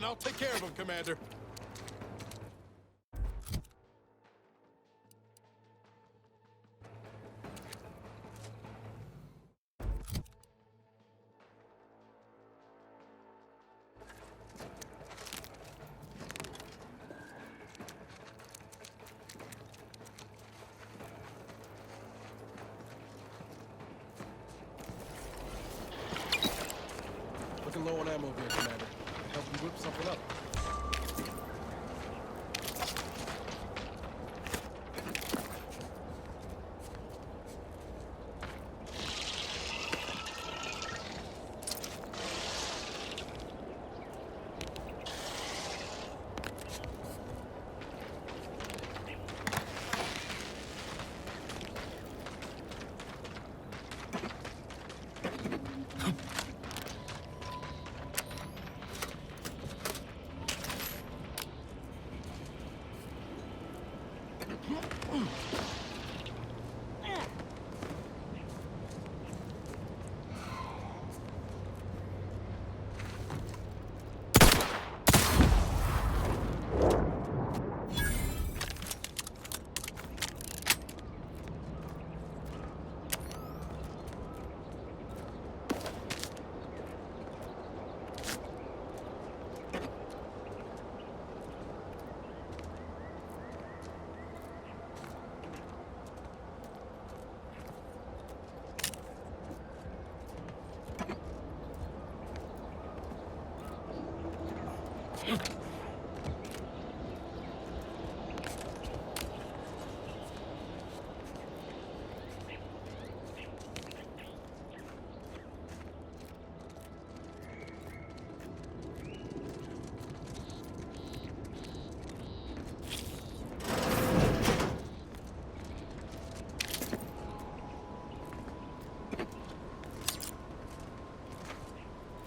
I'll take care of him, Commander. Looking low on ammo there, Commander. Can help you whip something up.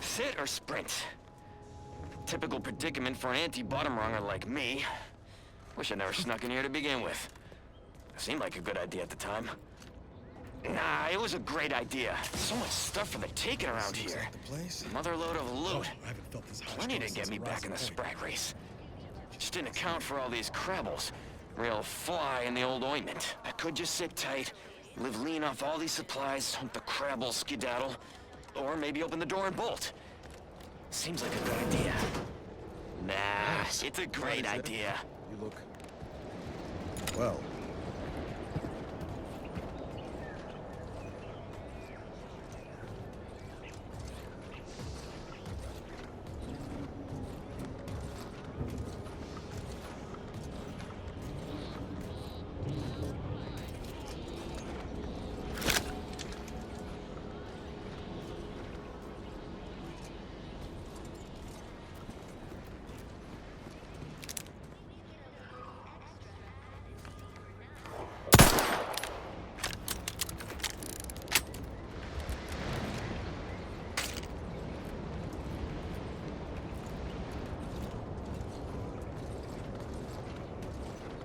Sit or sprint? Typical predicament for an anti-bottom runger like me. Wish I never snuck in here to begin with. Seemed like a good idea at the time. Nah, it was a great idea. So much stuff for the taking around here. Motherload of loot. Plenty to get me back in the Sprat race. Just didn't account for all these crabbles. Real fly in the old ointment. I could just sit tight, live lean off all these supplies, hope the crabbles skedaddle, or maybe open the door and bolt. Seems like a good idea. Nah, it's a great idea. You look... well.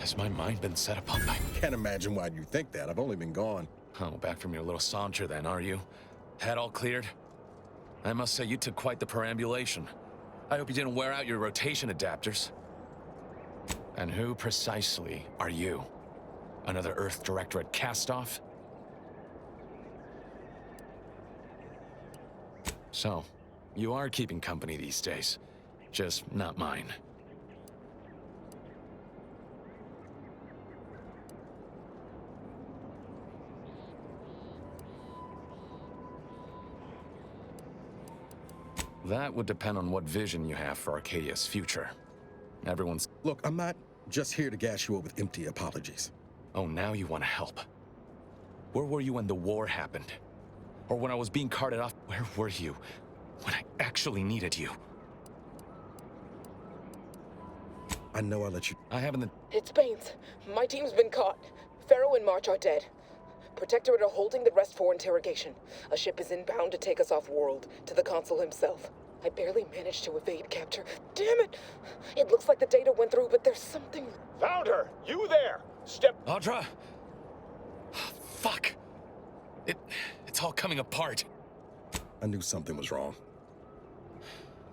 Has my mind been set upon by... Can't imagine why you think that. I've only been gone. Oh, back from your little saunter then, are you? Head all cleared? I must say you took quite the perambulation. I hope you didn't wear out your rotation adapters. And who precisely are you? Another Earth Directorate cast-off? So, you are keeping company these days. Just not mine. That would depend on what vision you have for Arcadia's future. Everyone's... Look, I'm not just here to gas you up with empty apologies. Oh, now you want to help. Where were you when the war happened? Or when I was being carted off? Where were you when I actually needed you? I know I let you... I haven't... It's Baines. My team's been caught. Pharaoh and March are dead. Protectorate are holding the rest for interrogation. A ship is inbound to take us off-world, to the Consul himself. I barely managed to evade capture. Damn it! It looks like the data went through, but there's something... Found her! You there! Step... Audra! Fuck! It's all coming apart. I knew something was wrong.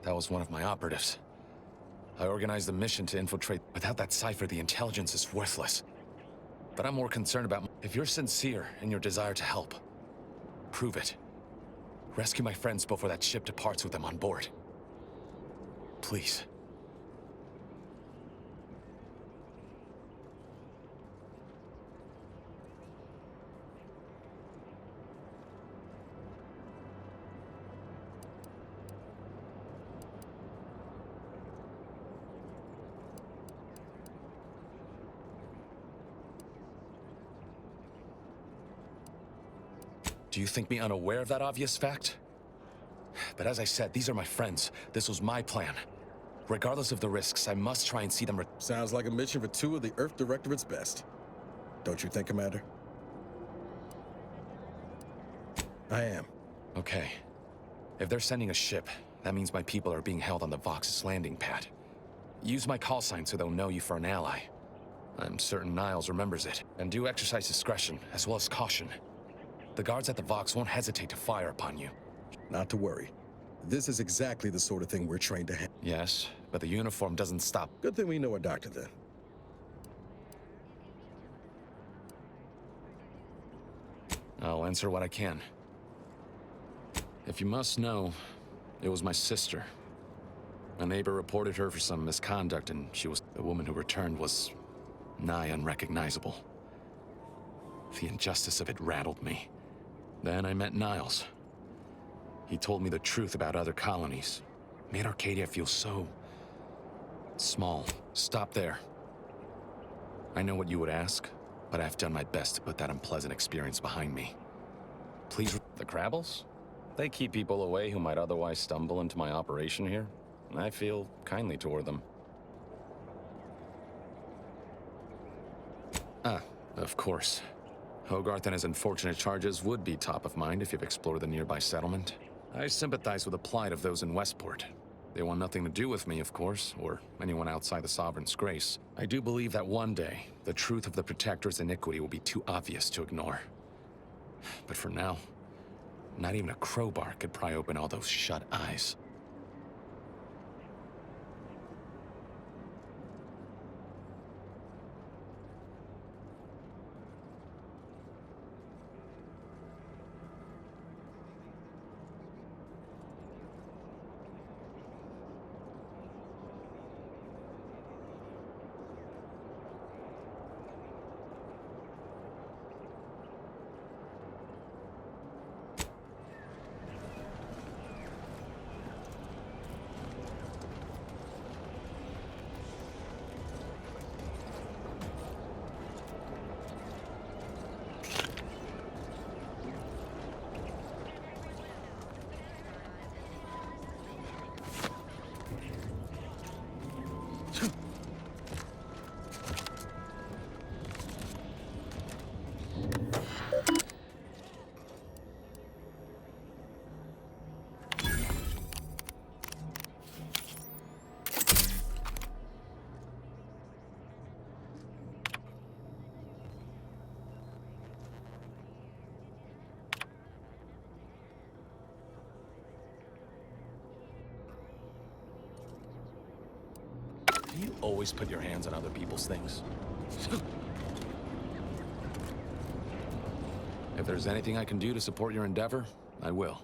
That was one of my operatives. I organized a mission to infiltrate. Without that cipher, the intelligence is worthless. But I'm more concerned about if you're sincere in your desire to help. Prove it. Rescue my friends before that ship departs with them on board. Please. Do you think me unaware of that obvious fact? But as I said, these are my friends. This was my plan. Regardless of the risks, I must try and see them. Sounds like a mission for two of the Earth Directorate's best. Don't you think, Commander? I am. Okay. If they're sending a ship, that means my people are being held on the Vox's landing pad. Use my call sign so they'll know you for an ally. I'm certain Niles remembers it. And do exercise discretion, as well as caution. The guards at the Vox won't hesitate to fire upon you. Not to worry. This is exactly the sort of thing we're trained to handle. Yes, but the uniform doesn't stop. Good thing we know a doctor then. I'll answer what I can. If you must know, it was my sister. A neighbor reported her for some misconduct, and the woman who returned was nigh unrecognizable. The injustice of it rattled me. Then I met Niles. He told me the truth about other colonies. Made Arcadia feel so small. Stop there. I know what you would ask, but I've done my best to put that unpleasant experience behind me. Please. The Crabbles? They keep people away who might otherwise stumble into my operation here. I feel kindly toward them. Ah, of course. Hogarth and his unfortunate charges would be top of mind if you've explored the nearby settlement. I sympathize with the plight of those in Westport. They want nothing to do with me, of course, or anyone outside the Sovereign's grace. I do believe that one day, the truth of the Protector's iniquity will be too obvious to ignore. But for now, not even a crowbar could pry open all those shut eyes. Do you always put your hands on other people's things? If there's anything I can do to support your endeavor, I will.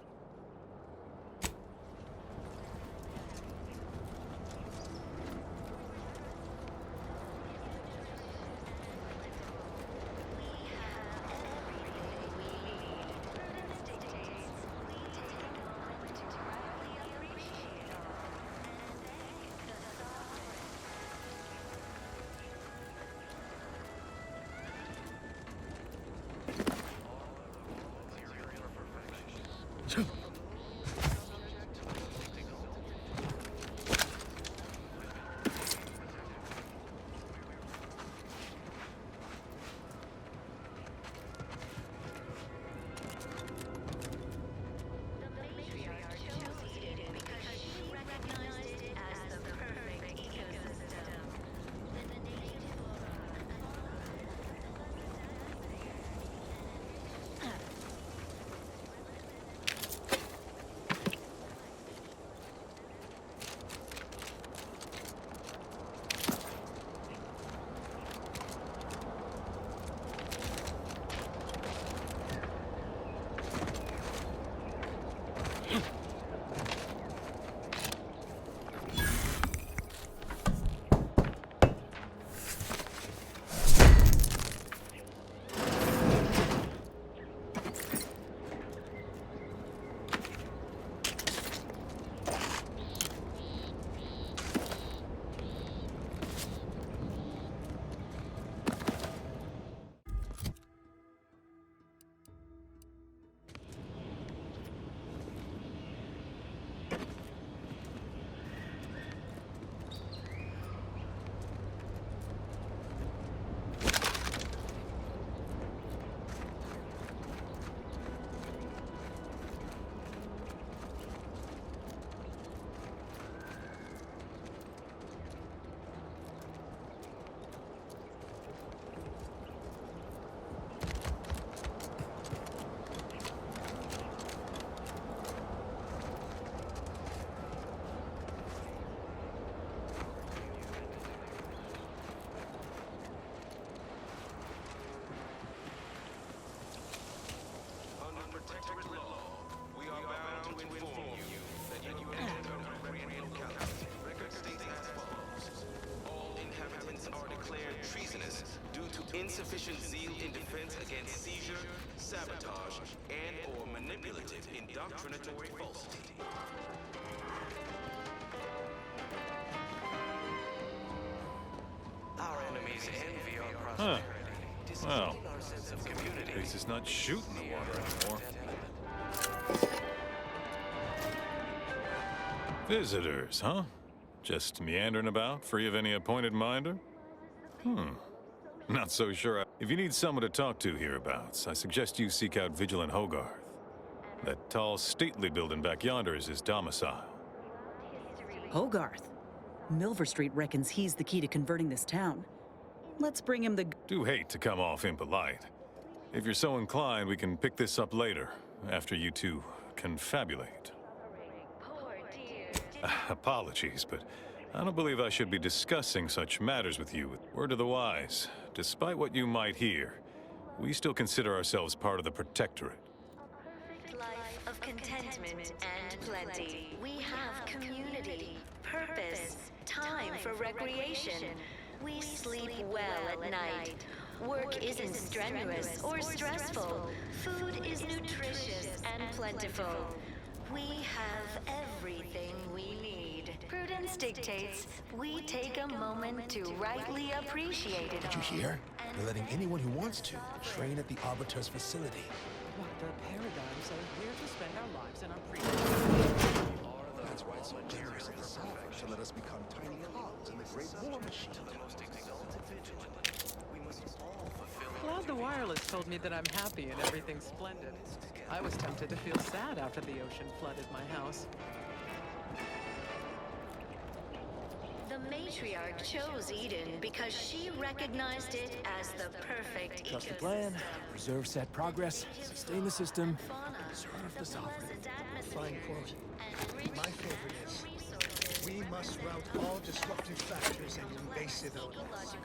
insufficient zeal in defense against seizure, sabotage, and/or manipulative indoctrinatory falsity. Our enemies envy our prosperity, Well, our sense of community. at least it's not shooting the water anymore. Visitors, huh? Just meandering about, free of any appointed minder? Not so sure. If you need someone to talk to hereabouts, I suggest you seek out Vigilant Hogarth. That tall, stately building back yonder is his domicile. Hogarth? Milver Street reckons he's the key to converting this town. Let's bring him the... Do hate to come off impolite. If you're so inclined, we can pick this up later, after you two confabulate. Apologies, but I don't believe I should be discussing such matters with you. Word of the wise, despite what you might hear, we still consider ourselves part of the Protectorate. Life of contentment and plenty. We have community, purpose, time for recreation. We sleep well at night. Work isn't strenuous or stressful. Food is nutritious and plentiful. We have everything we need. Prudence dictates we take a moment to rightly appreciate it all. Did you hear? They're letting anyone who wants to train at the Arbiter's facility. The paradigms are here to spend our lives in our That's why it's so generous of the Sovereign to let us become tiny cogs in the great war machine. Cloud the Wireless told me that I'm happy and everything's splendid. I was tempted to feel sad after the ocean flooded my house. The matriarch chose Eden because she recognized it as the perfect Trust the ecosystem. plan, preserve set progress, sustain the system, serve the Sovereign. Fine quote. My favorite is, we must rout all disruptive factors and invasive elements.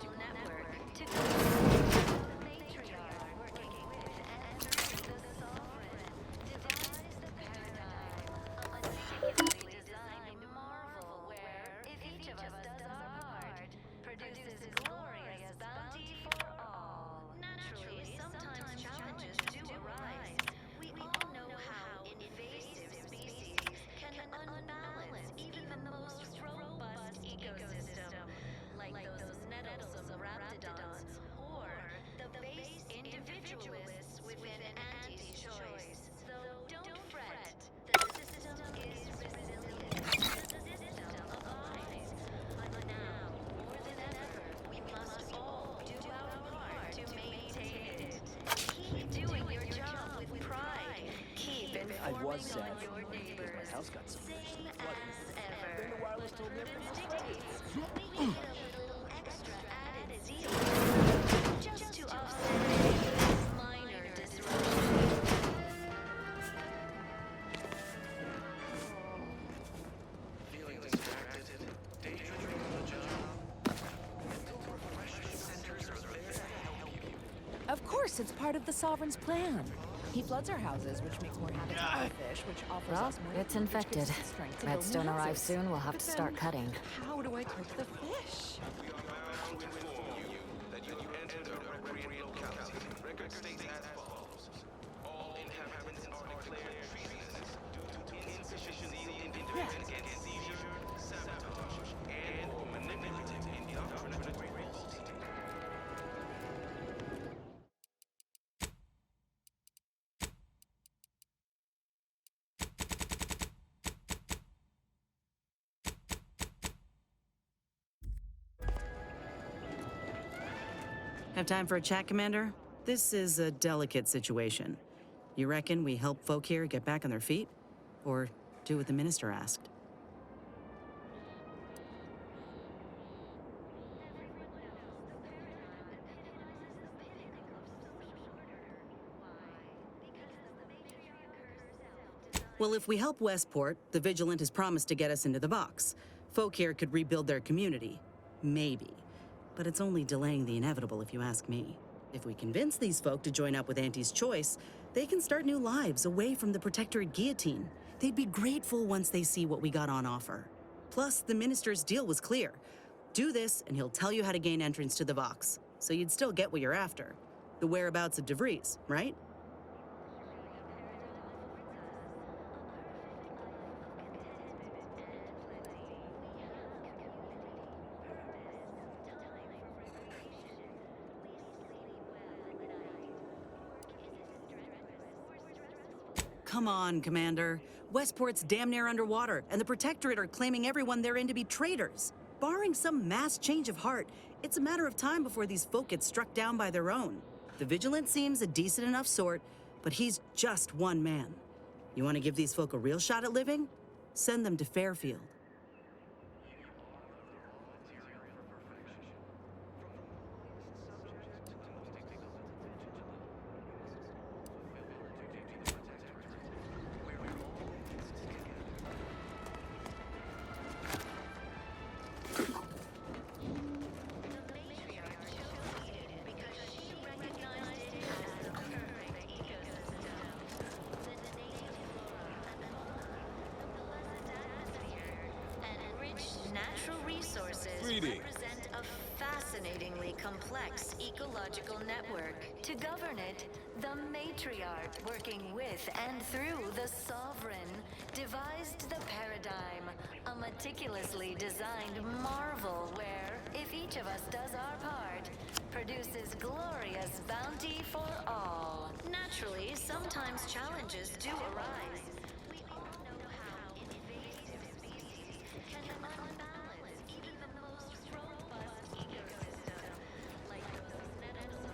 I was sad because my house got so flooded. Then the wireless told me just to offset minor disruption. Feeling distracted, daydreaming on the job. Mental refreshment centers are there to help you. Of course, it's part of the Sovereign's plan. He floods our houses, which makes more habitat for fish, which offers Well, us more it's food, which gives infected. us the strength to build Redstone new arrives houses. soon. We'll have But to start then, cutting. How do I cook the fish? We are bound to inform you that you entered a recreant locality. Record states as follows. All inhabitants are declared treasonous due to insufficient zeal in defense against seizure, sabotage, and/or manipulative indoctrinatory falsity. Have time for a chat, Commander? This is a delicate situation. You reckon we help folk here get back on their feet? Or do what the Minister asked? Well, if we help Westport, the Vigilant has promised to get us into the box. Folk here could rebuild their community. Maybe. But it's only delaying the inevitable, if you ask me. If we convince these folk to join up with Auntie's Choice, they can start new lives away from the Protectorate guillotine. They'd be grateful once they see what we got on offer. Plus, the Minister's deal was clear. Do this, and he'll tell you how to gain entrance to the Vox. so you'd still get what you're after. The whereabouts of DeVries, right? Come on, Commander. Westport's damn near underwater, and the Protectorate are claiming everyone they're in to be traitors. Barring some mass change of heart, it's a matter of time before these folk get struck down by their own. The Vigilant seems a decent enough sort, but he's just one man. You want to give these folk a real shot at living? Send them to Fairfield. Natural resources represent a fascinatingly complex ecological network. To govern it, the matriarch, working with and through the sovereign, devised the paradigm, a meticulously designed marvel where, if each of us does our part, produces glorious bounty for all. Naturally, sometimes challenges do arise. We all know how invasive species can unbalance even the most robust ecosystem, like those nettles,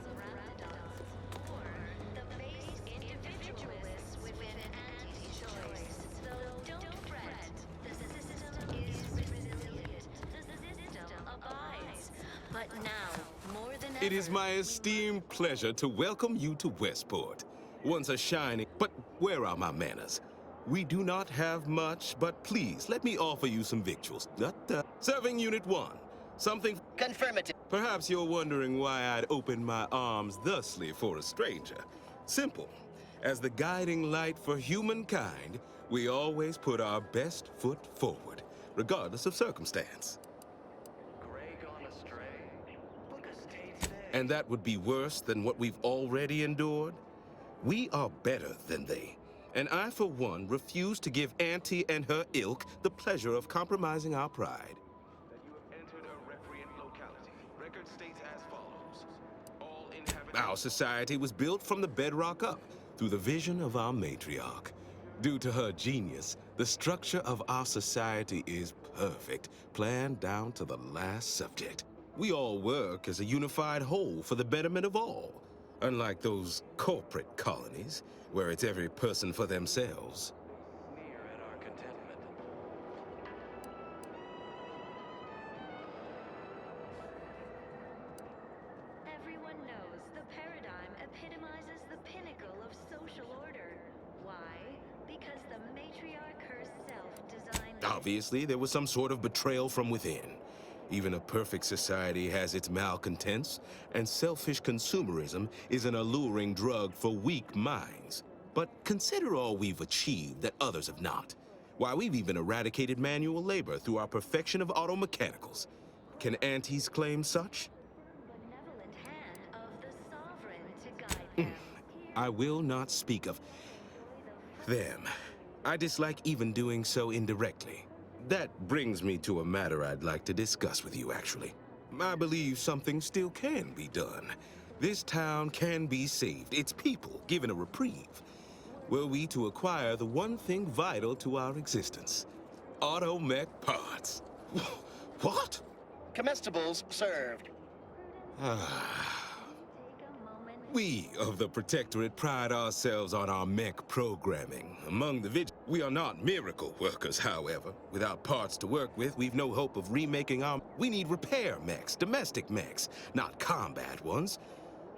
or the base individualists within anti-choice. Though don't fret, the system is resilient. The system abides. But now, more than ever, it is my esteemed pleasure to welcome you to Westport. Once a shining, but where are my manners? We do not have much, but please, let me offer you some victuals. Serving Unit 1, something... Confirmative. Perhaps you're wondering why I'd open my arms thusly for a stranger. Simple. As the guiding light for humankind, we always put our best foot forward, regardless of circumstance. And that would be worse than what we've already endured? We are better than they. And I, for one, refuse to give Auntie and her ilk the pleasure of compromising our pride. That you have entered a recreant locality. Record states as follows. All inhabitants... Our society was built from the bedrock up, through the vision of our matriarch. Due to her genius, the structure of our society is perfect, planned down to the last subject. We all work as a unified whole for the betterment of all. Unlike those corporate colonies, where it's every person for themselves. everyone knows the paradigm epitomizes the pinnacle of social order. Why? Because the matriarch herself designed... Obviously, there was some sort of betrayal from within. Even a perfect society has its malcontents, and selfish consumerism is an alluring drug for weak minds. But consider all we've achieved that others have not. Why, we've even eradicated manual labor through our perfection of auto mechanicals. Can aunties claim such? benevolent hand of the sovereign to guide them. I will not speak of them. I dislike even doing so indirectly. That brings me to a matter I'd like to discuss with you, actually. I believe something still can be done. This town can be saved, its people given a reprieve. Were we to acquire the one thing vital to our existence, automech parts. What? Comestibles served. We of the Protectorate pride ourselves on our mech programming. Among the we are not miracle workers, however. Without parts to work with, we've no hope of remaking our... We need repair mechs, domestic mechs, not combat ones.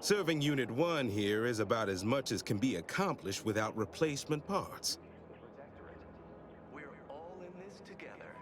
Serving Unit 1 here is about as much as can be accomplished without replacement parts. We're all in this together.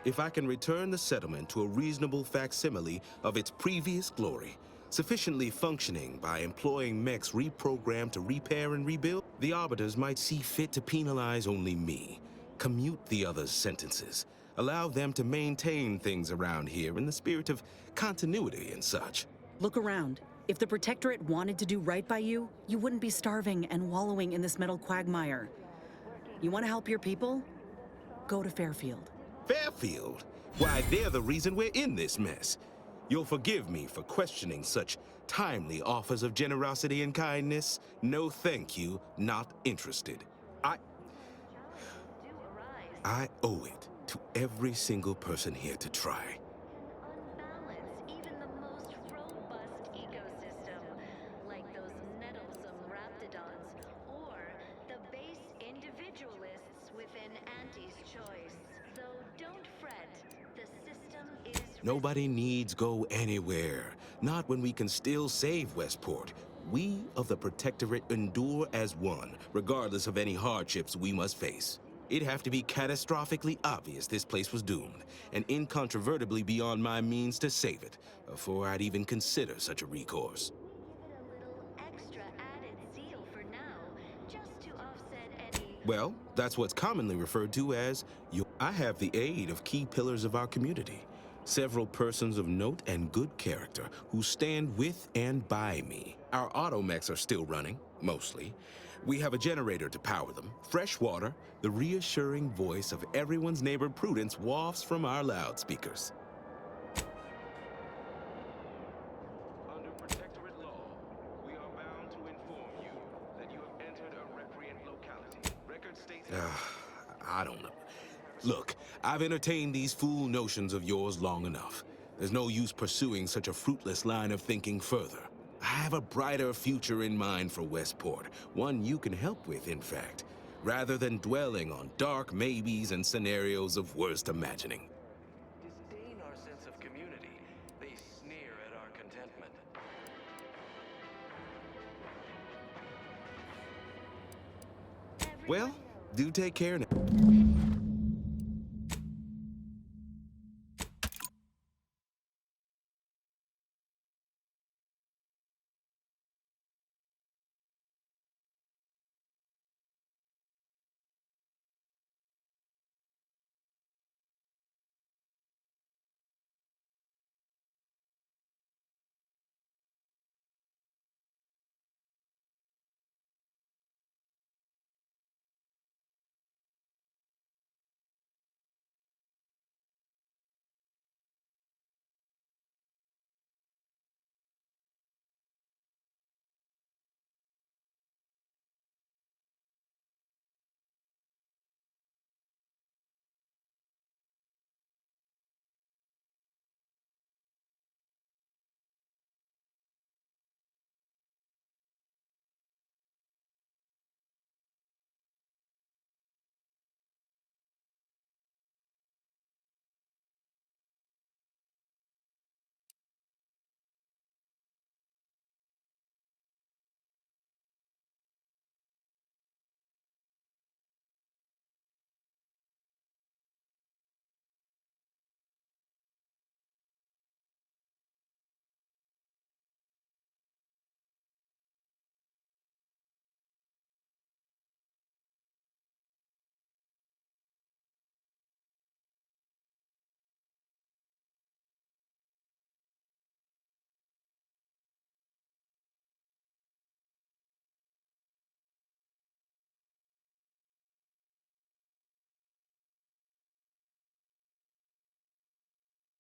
If I can return the settlement to a reasonable facsimile of its previous glory, sufficiently functioning by employing mechs reprogrammed to repair and rebuild, the Arbiters might see fit to penalize only me, commute the others' sentences, allow them to maintain things around here in the spirit of continuity and such. Look around. If the Protectorate wanted to do right by you, you wouldn't be starving and wallowing in this metal quagmire. You want to help your people? Go to Fairfield. Fairfield? Why, they're the reason we're in this mess. You'll forgive me for questioning such timely offers of generosity and kindness. No thank you, not interested. I owe it to every single person here to try. Unbalance even the most robust ecosystem, like those nettlesome raptidons, or the base individualists within Auntie's choice. Though don't fret, the system is... Nobody needs go anywhere. Not when we can still save Westport. We of the Protectorate endure as one, regardless of any hardships we must face. It'd have to be catastrophically obvious this place was doomed, and incontrovertibly beyond my means to save it, before I'd even consider such a recourse. Extra added zeal for now, just to offset any... Well, that's what's commonly referred to as I have the aid of key pillars of our community. Several persons of note and good character who stand with and by me. Our automechs are still running, mostly. We have a generator to power them, fresh water, the reassuring voice of everyone's neighbor Prudence wafts from our loudspeakers. Under Protectorate law, we are bound to inform you that you have entered a recreant locality. Record states... I don't know. Look, I've entertained these fool notions of yours long enough. There's no use pursuing such a fruitless line of thinking further. I have a brighter future in mind for Westport, one you can help with, in fact, rather than dwelling on dark maybes and scenarios of worst imagining. Disdain our sense of community. They sneer at our contentment. Well, do take care now.